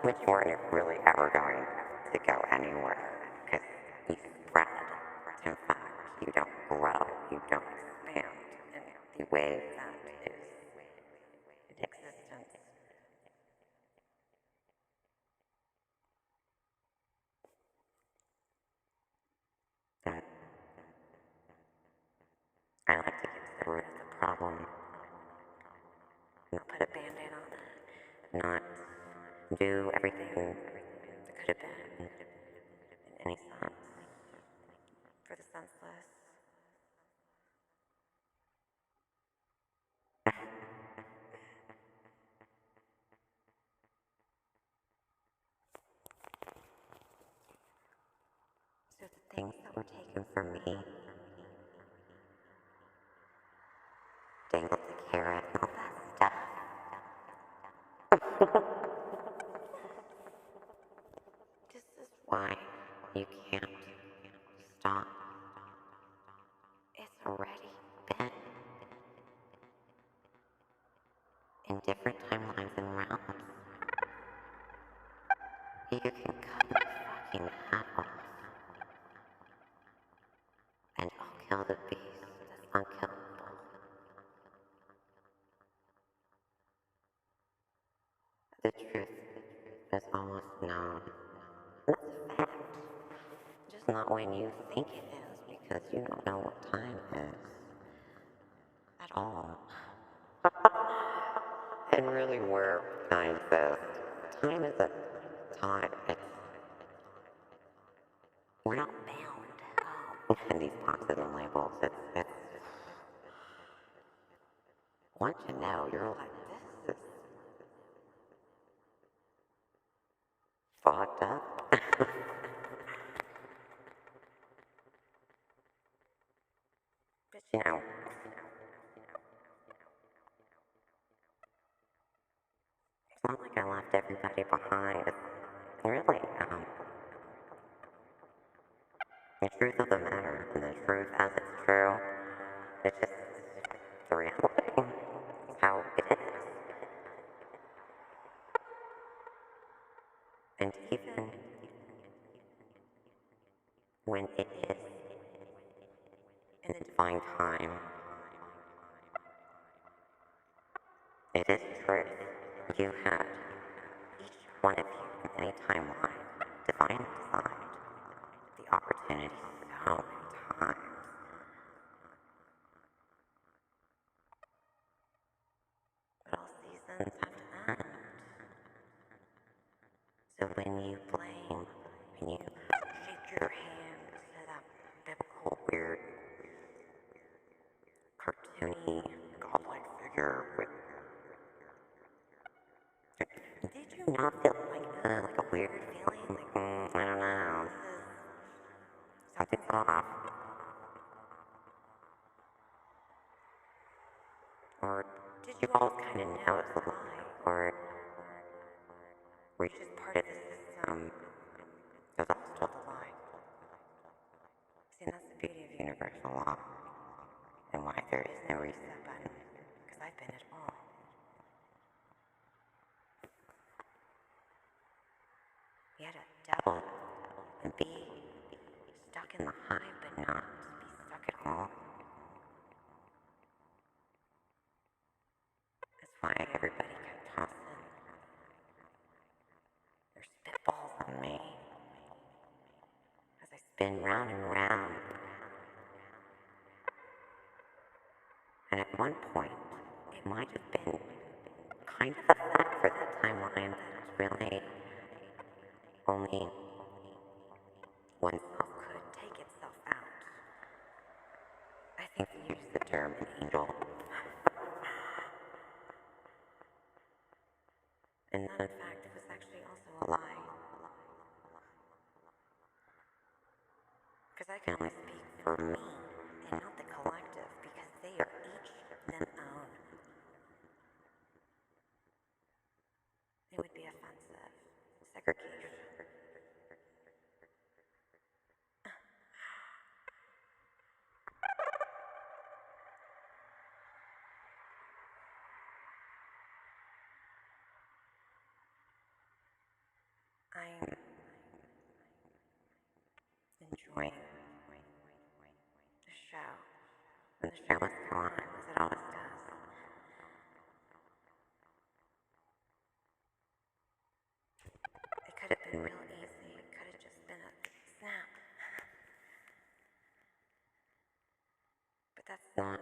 which you weren't really ever going to go anywhere, because you spread. In fact, you don't grow, you don't expand in the way that is in existence. And I like to get to the root of the problem, not put a band-aid on it, not do everything that could have been in any sense for the senseless. So the things that were taken from me, dangled the carrot and all that stuff. This is why you can't stop. It's already been in different timelines and realms. You can cut my fucking hat off, and I'll kill the beast that's unkillable. The truth is almost known. That's a fact. Just not when you think it is, because you don't know what time is. At all. And really where time says, time is a time. We're not bound. And these boxes and labels, it's once you know, you're like, this is fucked up. But you know, it's not like I left everybody behind. It's really, The truth of the matter, and the truth as it's true, it's just the reality. It's how it is. And even when it is in the divine time, it is truth. You have, each one of you, in any timeline, divine design, the opportunity so many times. But all seasons have to end. So when you blame, when you shake your hand to that biblical, weird, cartoony, godlike figure with... Did you not feel like a weird feeling? Like, I don't know. Something's off. Or did you all kind of know it's a lie? Or were you just part of the system that was all still a lie? See, and that's the beauty of universal law. And why there is no reset button. Because I've been it all. You had to double and be stuck in the high, but not be stuck at all. That's why everybody kept tossing their spitballs on me as I spin round and round. And at one point, it might have been kind of a fact for that timeline that it's really only oneself could take itself out. I think they use the term an angel. And that, in fact, was actually also a lie. Because I can only speak for me and not the collective, because they are each their own. It would be offensive. Segregation. I'm enjoying the show. And the show must go on, as it always does. It could have been real easy. It could have just been a snap. But that's not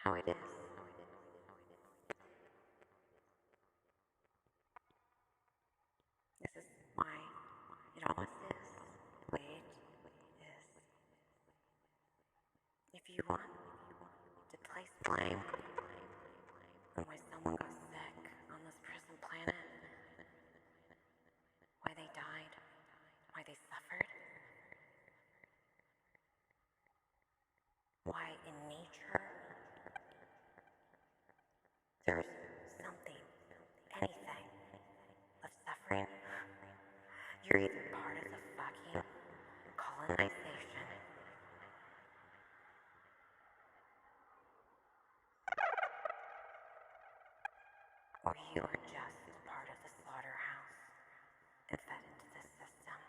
how it is. This is why it always is the way it is. If you want to place blame on why someone got sick on this prison planet, why they died, why they suffered, why in nature there's something, anything of suffering, you're either part of the fucking colonization or you are just part of the slaughterhouse and fed into this system.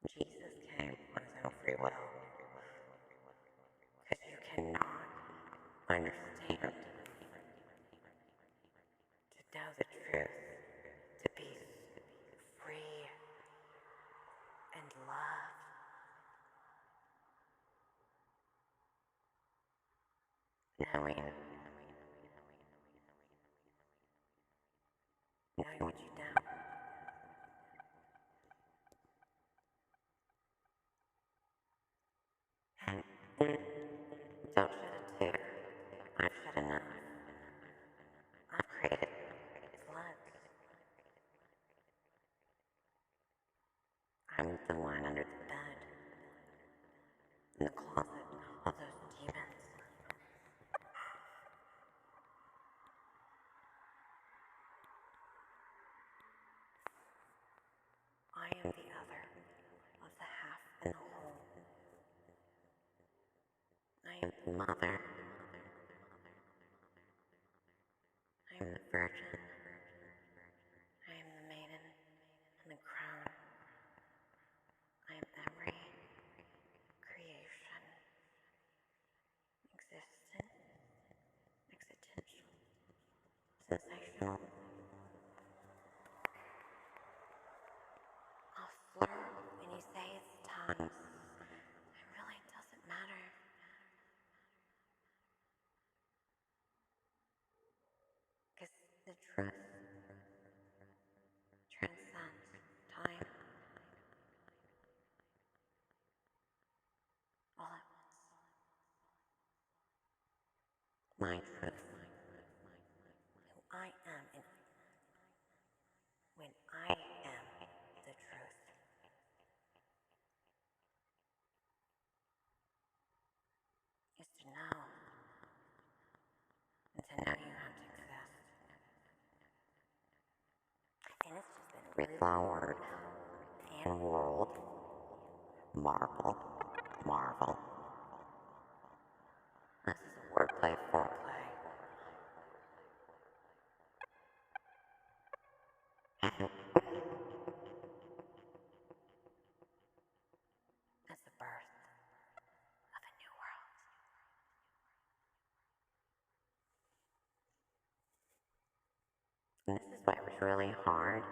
Jesus came on his own free will. Because you cannot understand to know the truth, to be free and love. Knowing what you know. And don't shed a tear. I've shed enough. I've created floods. I'm the one under the bed, in the closet, all those demons. I am the mother. I am the virgin. I am the maiden and the crown. I am every creation, existent, existential, sensational. I'll slur when you say it's tongues. It really doesn't matter. Because the truth transcends time all at once. My truth. Who I am and when I am the truth. Is to know. And to know you have to exist. And it's just been really flowered and world. Marvel. Marvel. This is a wordplay foreplay. It's the birth of a new world. And this is why it was really hard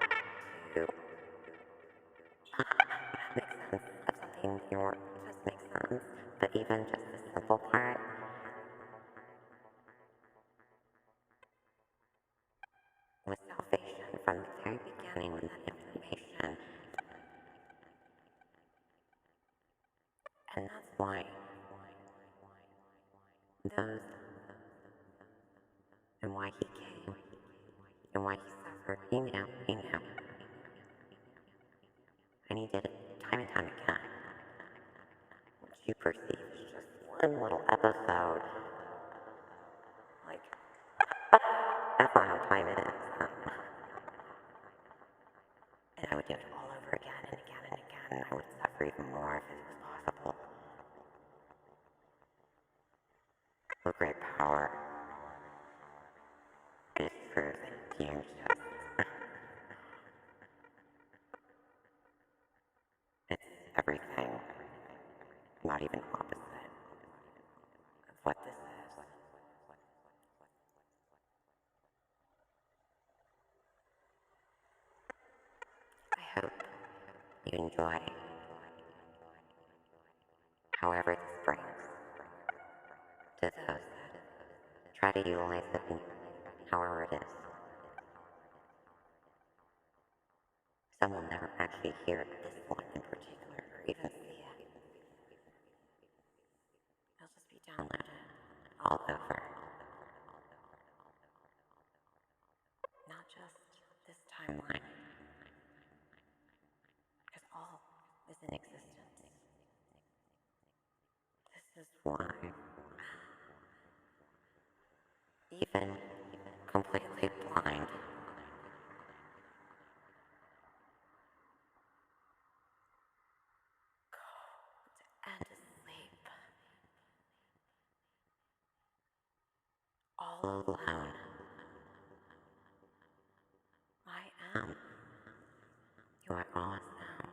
to make sense of something you weren't supposed to make sense. But even just the simple part was salvation from the very beginning when that information. And that's why those and why he came and why he suffered. He knew. And he did it time and time again. What you perceive is just one little episode. Like, that's not how time is. And I would do it all over again and again and again, and I would suffer even more if it was possible. With great power is truth and huge justice. It's everything, not even opposite of what this is. I hope you enjoy however this brings to those that try to utilize it in however it is. Some will never actually hear this one in particular or even see it. It'll just be downloaded all over. Not just this timeline, because all is in existence. This is why, even completely blind, and asleep, all alone, I am. You are awesome.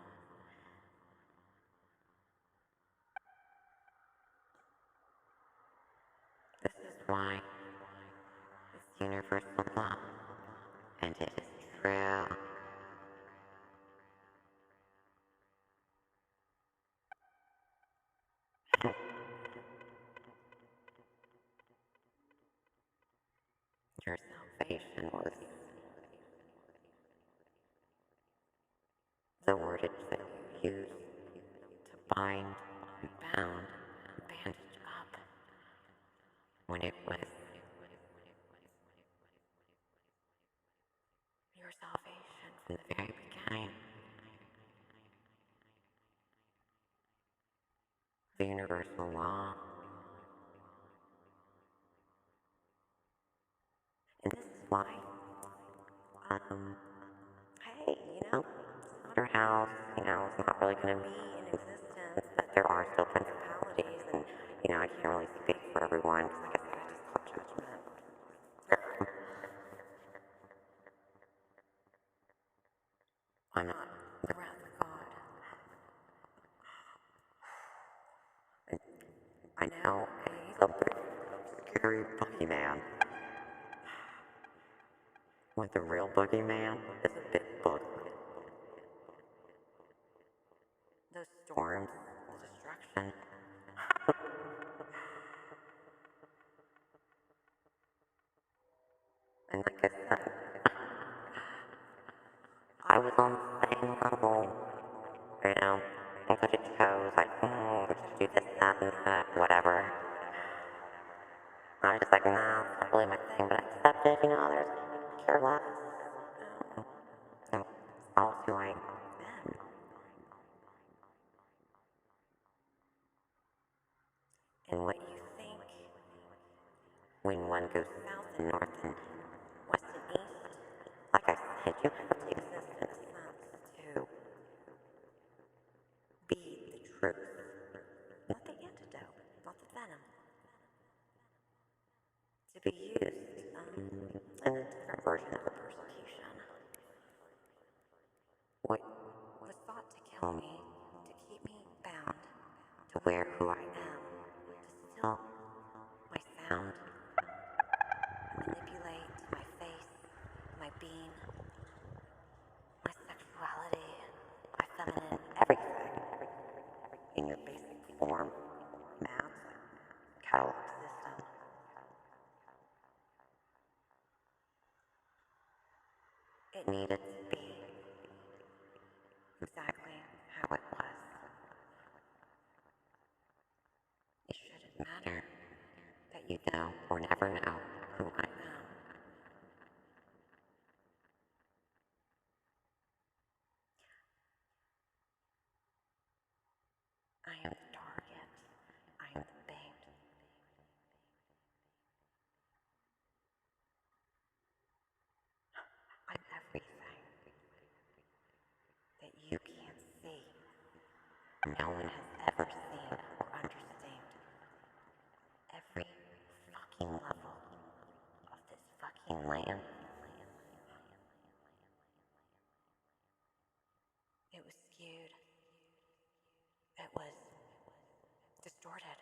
This is why it's universal law, and it is true. Your salvation was the wordage that you used to bind and bound and bandage up when it was your salvation from the very beginning. The universal law. And this is why, hey, Slaughterhouse, it's not really going to be in existence, but there are still principalities, and, I can't really speak for everyone, because like I said, I just call judgment. I'm not the wrath of God. And I know he's a big, scary boogeyman. Like the real boogeyman is a big book. Those storms, the destruction. And like I said, I was on the same level, I could have chose, like, we should do this, that, and that, whatever. I was just like, nah, it's not really my thing, but I accepted, there's care less. It's all who I am. And what you think when one goes south and north and west and east, like I said, you have to exist in a sense to be the truth. Not the antidote, not the venom. To be used in a different version of the persecution. What was thought to kill me, to keep me bound, to wear who I am, to still my sound, manipulate my face, my being, my sexuality, my feminine, everything in your basic form, math, catalog system. It needed to be exactly how it was. It shouldn't matter that you know or never know who I am. I am the target. I am the bait. I'm everything that you can't see. No one has ever seen or understand every fucking level of this fucking land. It was skewed. It was distorted.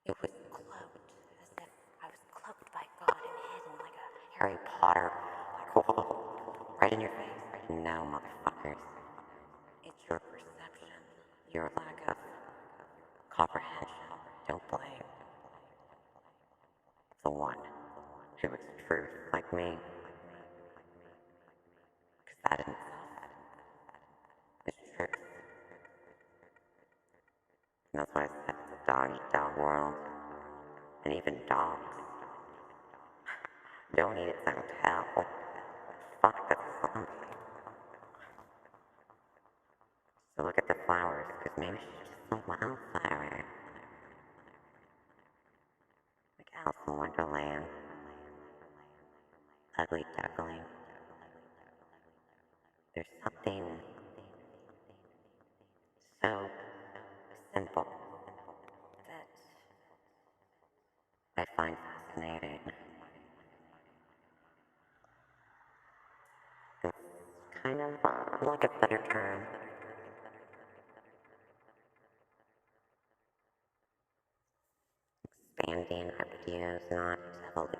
It was cloaked as if I was cloaked by God and hidden like a Harry Potter. Like, whoa, right in your face. No, motherfuckers. It's your perception, your lack of comprehension. Don't blame the one who is truth like me. Because that in itself is truth. And that's why I said it's a dog eat dog world. And even dogs don't eat its own tail. Fuck, that's a zombie. So look at the flowers, because maybe she's just a wildflower. Like Alice in Wonderland. Ugly duckling. There's something so simple that I find fascinating. It's kind of, like a better term, expanding ideas, not evolution.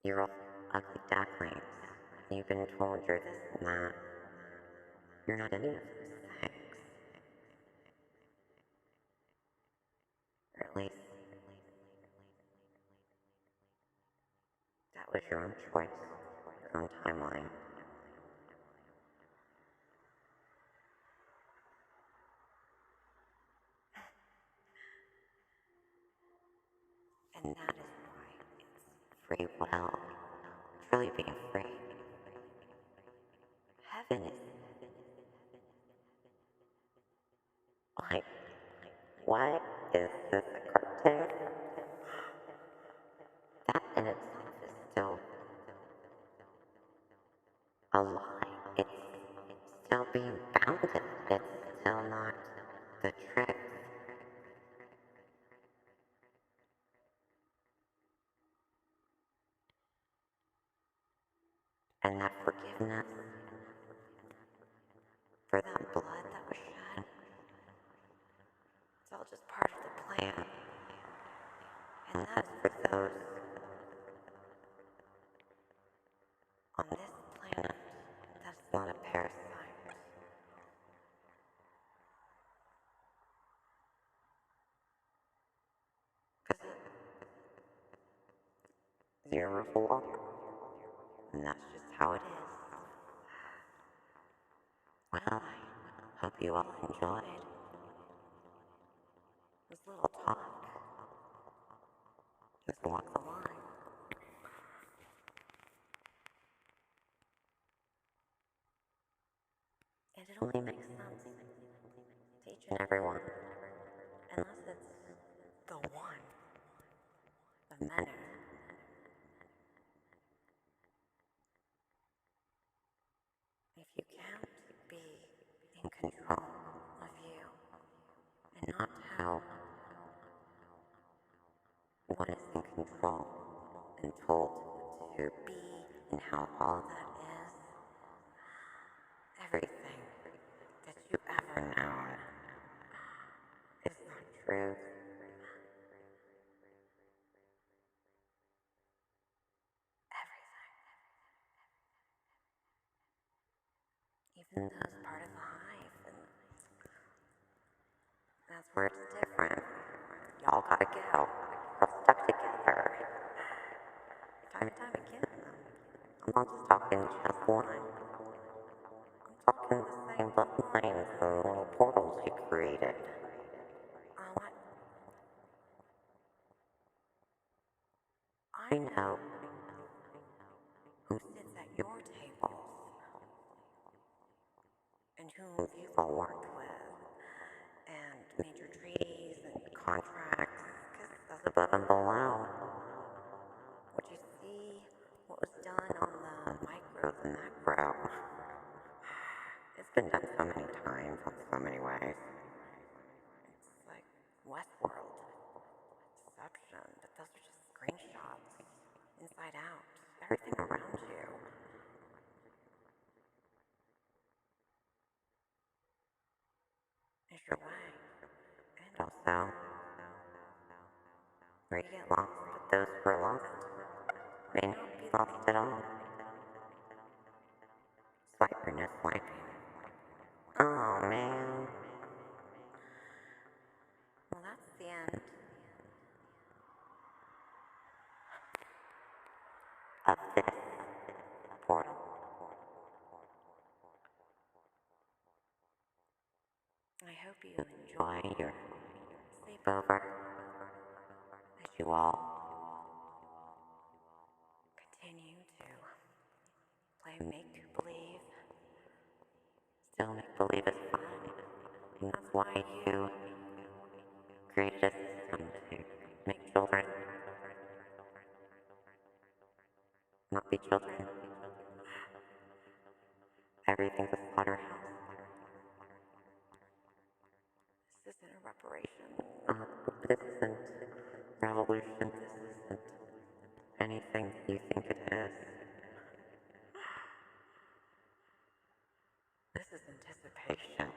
You're all ugly ducklings. You've been told you're this and that. You're not any of those things. Or at least, that was your own choice, your own timeline. And that is why it's free will. Truly being free. Heaven is like, what is this, a cartoon? That in itself is still lie. It's still being bounded. It's still not the truth. And that forgiveness for that blood that was shed, it's all just part of the plan. And that is for those on this planet that's not a parasite. Because zero law, and that's just how it is. Well, I hope you all enjoyed this little talk. Just walk the line. And it only makes sense to each and every one, unless it's the one of many. If you can't be in control of you and not how one is in control and told to be and how all of that is, everything that you ever known is not true. Everything. Even those part of the hive, and that's where it's different. Y'all gotta go. We're stuck together. Time and time again. I'm not just talking just one. I'm talking the same bloodlines and little portals you created. I know who sits at your tables and whom you've all worked with and made your treaties and contracts, because that's above and below. What you see, what was done on the micro, the macro, it's been done so many times in so many ways. It's like Westworld, Deception, but those are just screenshots, inside out, everything around you. Is your way. And also, where you get lost, but those who are lost may not be lost at all. Swiper, no swiping. Oh man. Well, that's the end of this portal. I hope you enjoy your sleepover as you all continue to play make-believe. Still make-believe is fun, and that's why you created a system to make children not be children. Everything's a slaughterhouse. This isn't a reparation. This isn't revolution. This isn't anything you think it is. This is anticipation.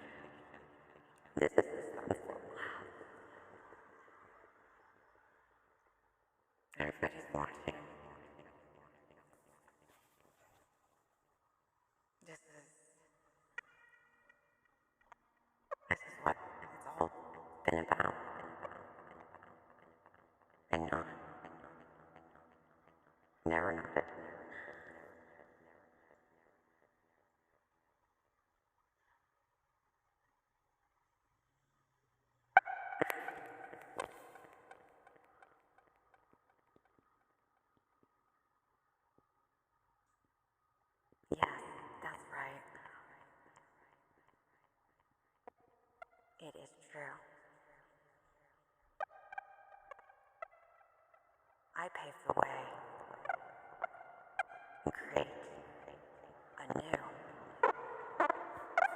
This is suspenseful. Everybody's watching. This is what it's all been about. And not. Never not it. Yes, that's right. It is true. I paved the way and create a new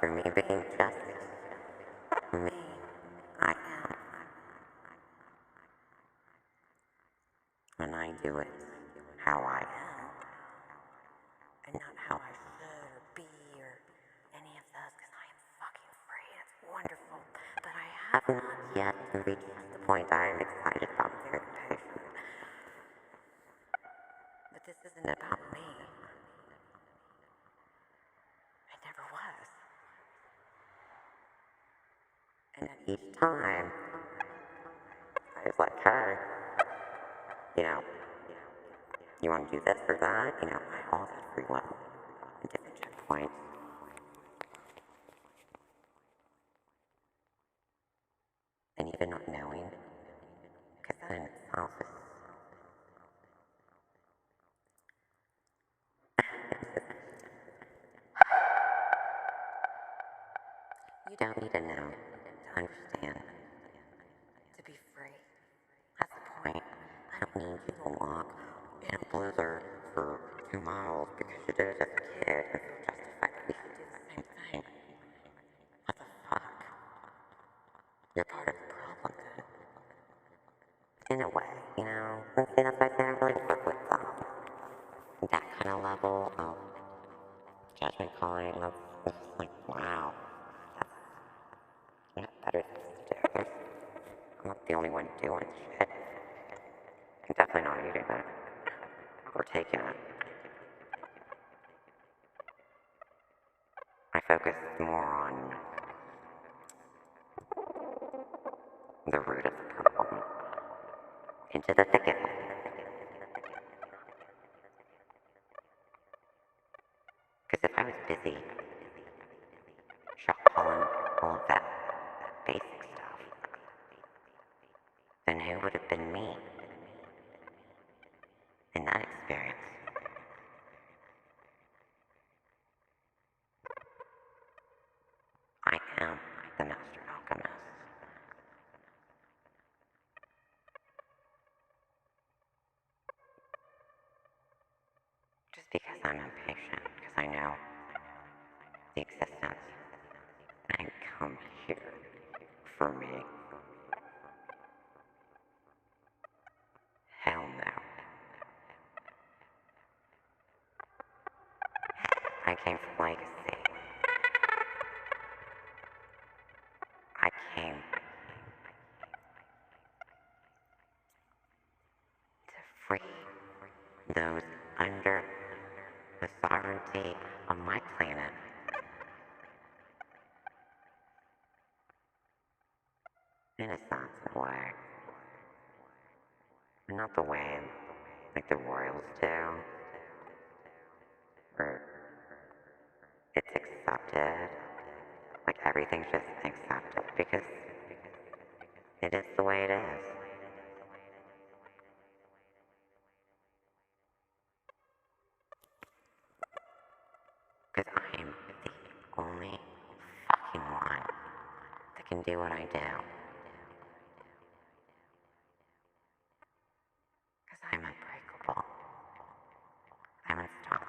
for me being just me. I am. And I do it how I am. And not how I should or be or any of those, because I am fucking free. It's wonderful. But I have not yet reached the point I am excited about meditation. But this isn't about me. It never was. And at each time, I was like, hey, you know, you want to do this or that? You know, I all that free will at different checkpoints. And even not knowing, because that in itself is. You don't need to know to understand. To be free. That's the point. I don't need you to walk in a blizzard for 2 miles because you did it as a kid and feel justified that you should do the same thing. What the fuck? You're part of the problem then. In a way, you know? And that's why I say I really work with that kind of level of judgment calling. That's just like, wow. That's better things to do. I'm not the only one doing shit. I'm definitely not eating it. Or taking it. I focus more on the root of the problem. Into the thicket. Because if I was busy shot-calling all of that basic stuff, then who would have been me in that experience? I am the master alchemist. Just because I'm impatient, because I know the existence, and I come here for me. Hell no. I came from legacy. I came to free those under the sovereignty of my planet. In a sense, in a way. Not the way like the royals do, where it's accepted, like everything's just accepted, because it is the way it is. Because I am the only fucking one that can do what I do. Because I'm unbreakable. I'm unstoppable.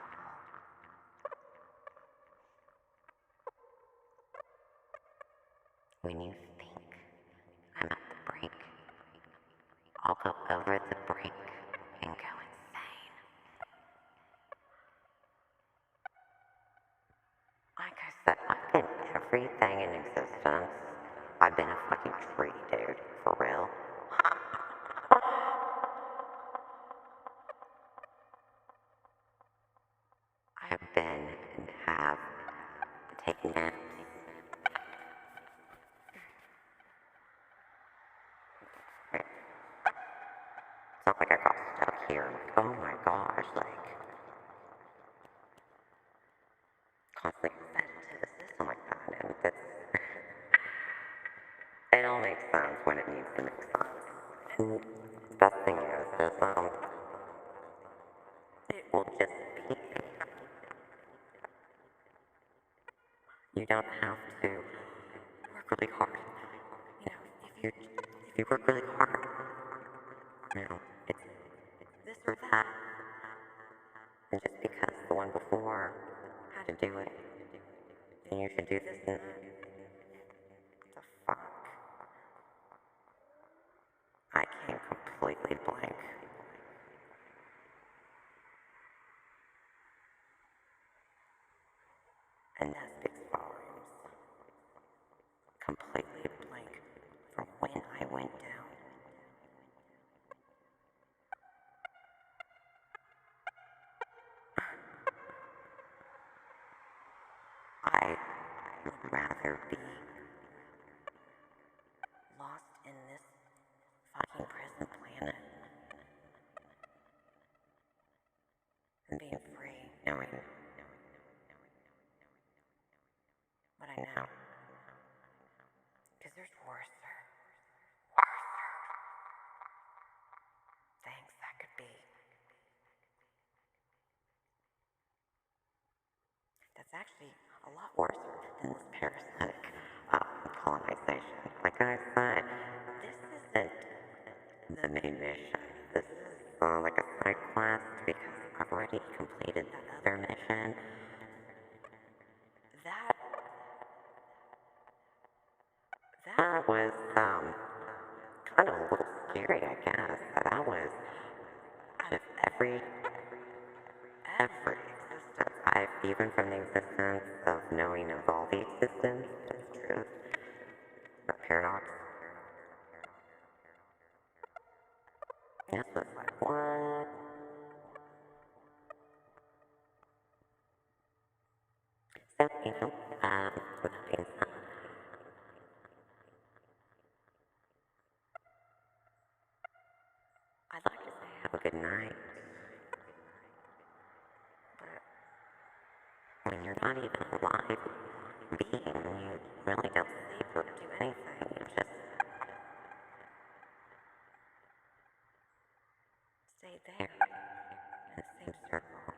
When you think I'm at the brink, I'll go over the brink and go insane. Like I said, I've been everything in existence. I've been a fucking tree, dude. For real. I've been and have taken naps. It's not like I got stuck here. Like, oh my gosh, like, constantly fed into the system like that. And that's, it all makes sense when it needs to make sense. And the best thing is it will just be. You don't have to work really hard. You know, if you work really hard, you know, it's this or that. And just because the one before had to do it, and you should do this and that. What the fuck? I came completely blank. And that speaks volumes. Completely blank from when I went down. I would rather be lost in this fucking prison planet than being free, knowing what I know. Because there's worser things that could be. That's actually a lot worse than this parasitic colonization. Like I said, this isn't the main mission. This is like a side quest because I've already completed that other mission. That was kind of a little scary, I guess. That was out of every existence. Even from the existence of knowing of all the existence, that's truth, or paradox. This was like, what? So, with that being said, I'd like to say have a good night, but when you're not even alive being, you really don't sleep or do anything. You just stay there in the same circle.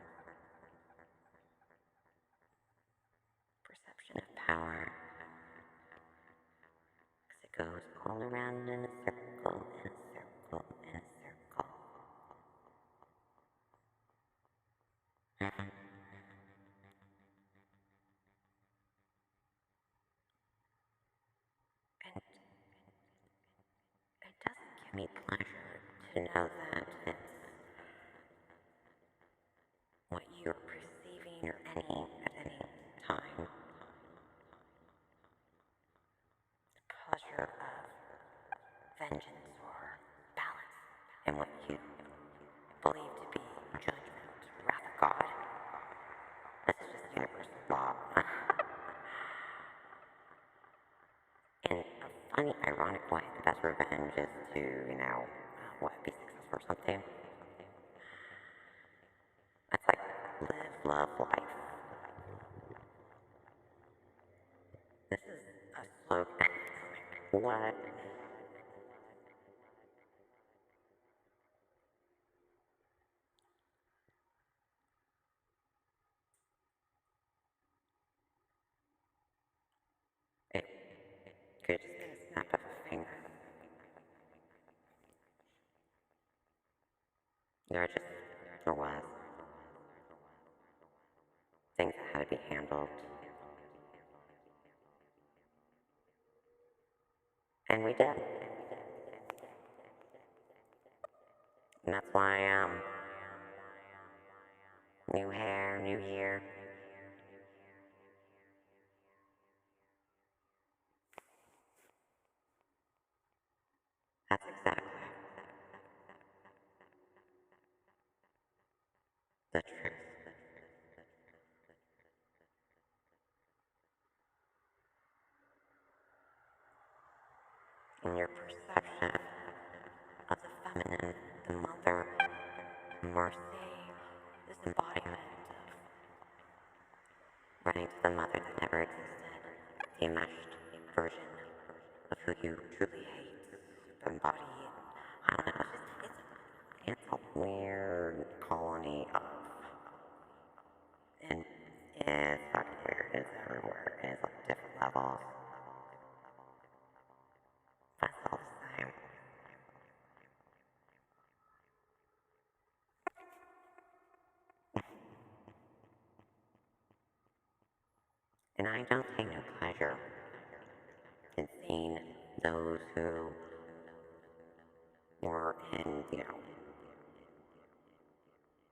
Perception of power. Because it goes all around in a circle, in a circle, in a circle. And it doesn't give me pleasure to know that it's what you're perceiving or at any time. The pleasure of vengeance or balance in what you believe to be judgment, wrath of God. This is just universal law. In a funny, ironic way, the best revenge is to, be successful or something. That's like live, love, life. This is a slogan. What? It could just be a snap of a finger. There was things that had to be handled. And we did. And that's why, new hair, new year. That's exactly the truth. In your perception of the feminine, the mother, mercy, this embodiment of running to the mother that never existed, the enmeshed version of who you truly hate, embody. I don't know, it's a weird colony of, and it's fucking weird, it's everywhere, it's like different levels. That's all the same. And I don't take no pleasure in seeing those who were in,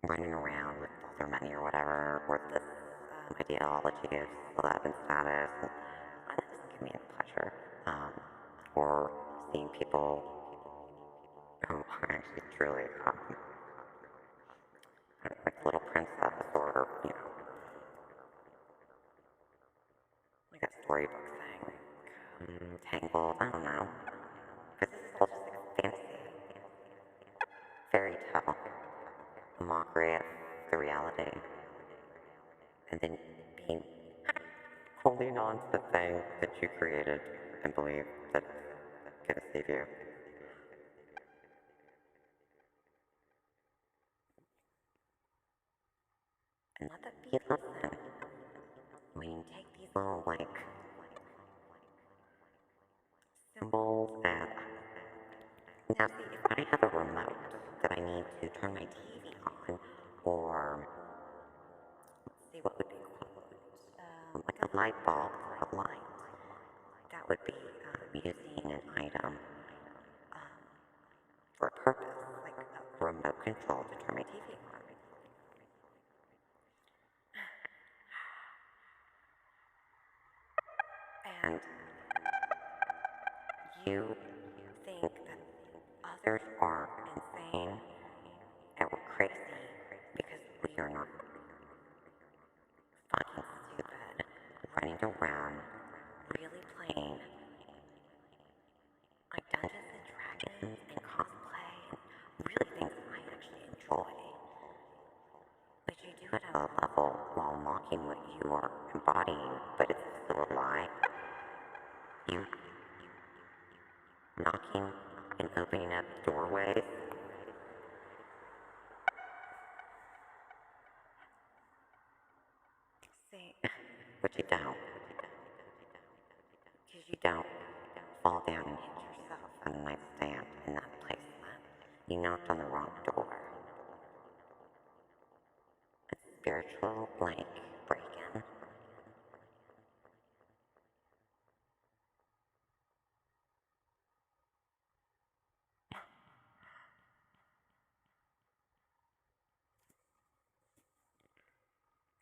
running around with all their money or whatever, or this ideology of love and status. And that doesn't give me any pleasure. Or seeing people who are actually truly like little princess or, like a storybook thing. Tangled, I don't know. Because this is all just like fantasy. Fairy tale. A mockery of the reality. And then being holding on to the thing that you created and believe that's gonna save you. And let that be a lesson. When you take these little, like, symbols and... Now, see, if I have a remote that I need to turn my TV on, or, let's see, what would be cool? Like a light bulb for a light. That would be using an item for a purpose, like a remote control to turn my TV on. And you think that others are insane and we're crazy because we are not fucking stupid, running around, really playing like Dungeons and Dragons and cosplay and really things I actually enjoy. But you do it at a level while mocking what you are embodying, but it's still a lie. You knocking and opening up doorways. See, but you don't. Because you don't fall down and hit yourself on a nightstand in that placement. You knocked on the wrong door. A spiritual, like, break-in.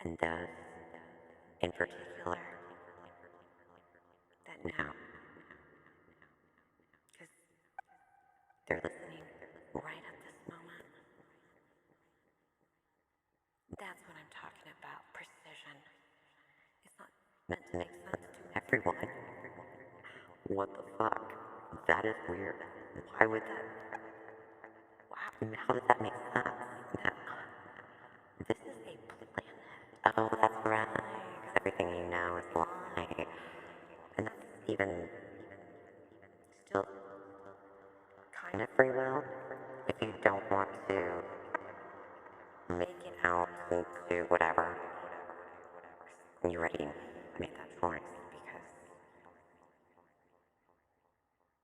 And those, in particular, that know. Because they're listening right at this moment. That's what I'm talking about, precision. It's not meant to make sense to everyone. What the fuck? That is weird. Why would that... How does that make sense? That this is a planet. Oh, that's right. Everything you know is lie. And that's even still kind of free will. If you don't want to make it out into whatever, you already made that choice because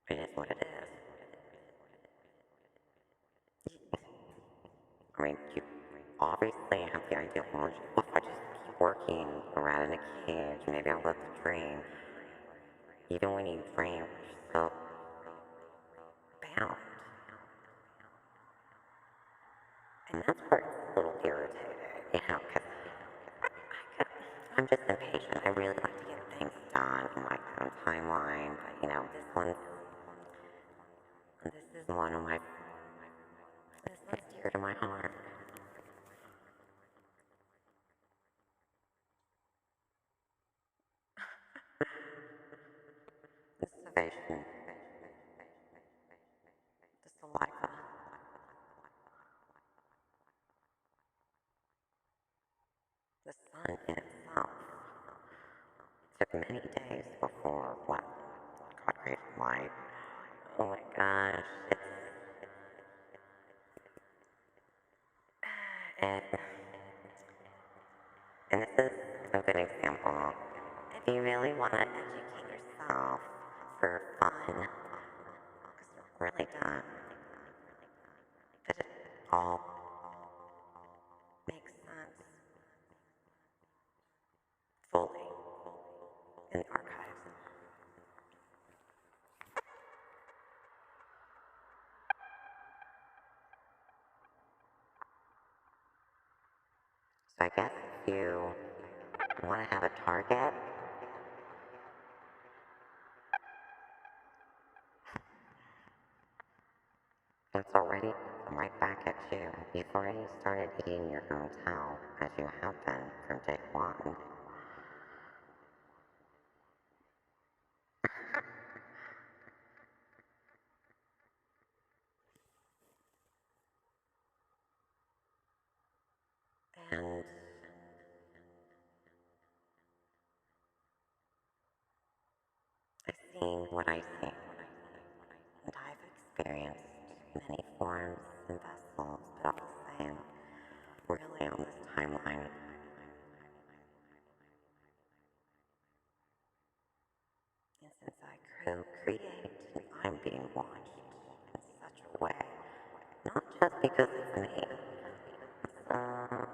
it is what it is. I mean, you obviously have the ideology. Well, if I just keep working around in a cage, maybe I'll live the dream. Even when you dream, you're still bound. And that's where it's a little irritating, because I'm just impatient. I really like to get things done in my own timeline, but, this is one of my, this one's dear to my heart. This salvation, the saliva, the sun in itself, took many days before what God created light. Oh my gosh, and, and this is a good example. If you really want to educate yourself for fun, because we're really done, but it all makes sense fully. in the archives. So I guess if you want to have a target, it's already right back at you. You've already started eating your own tail, as you have been from day one. And I've seen what I've seen, and I've experienced many forms and vessels, but all the same, really on this timeline. And since I co-create, I'm being watched in such a way, not just because it's me.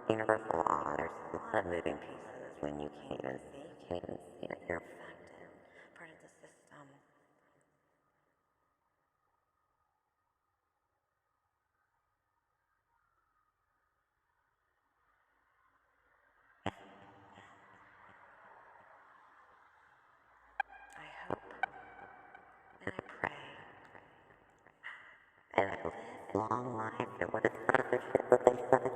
Universal law, there's a lot of moving pieces when you can't even see that you're affected, part of the system. I hope and I pray and I live long life and what is the other shit that they said?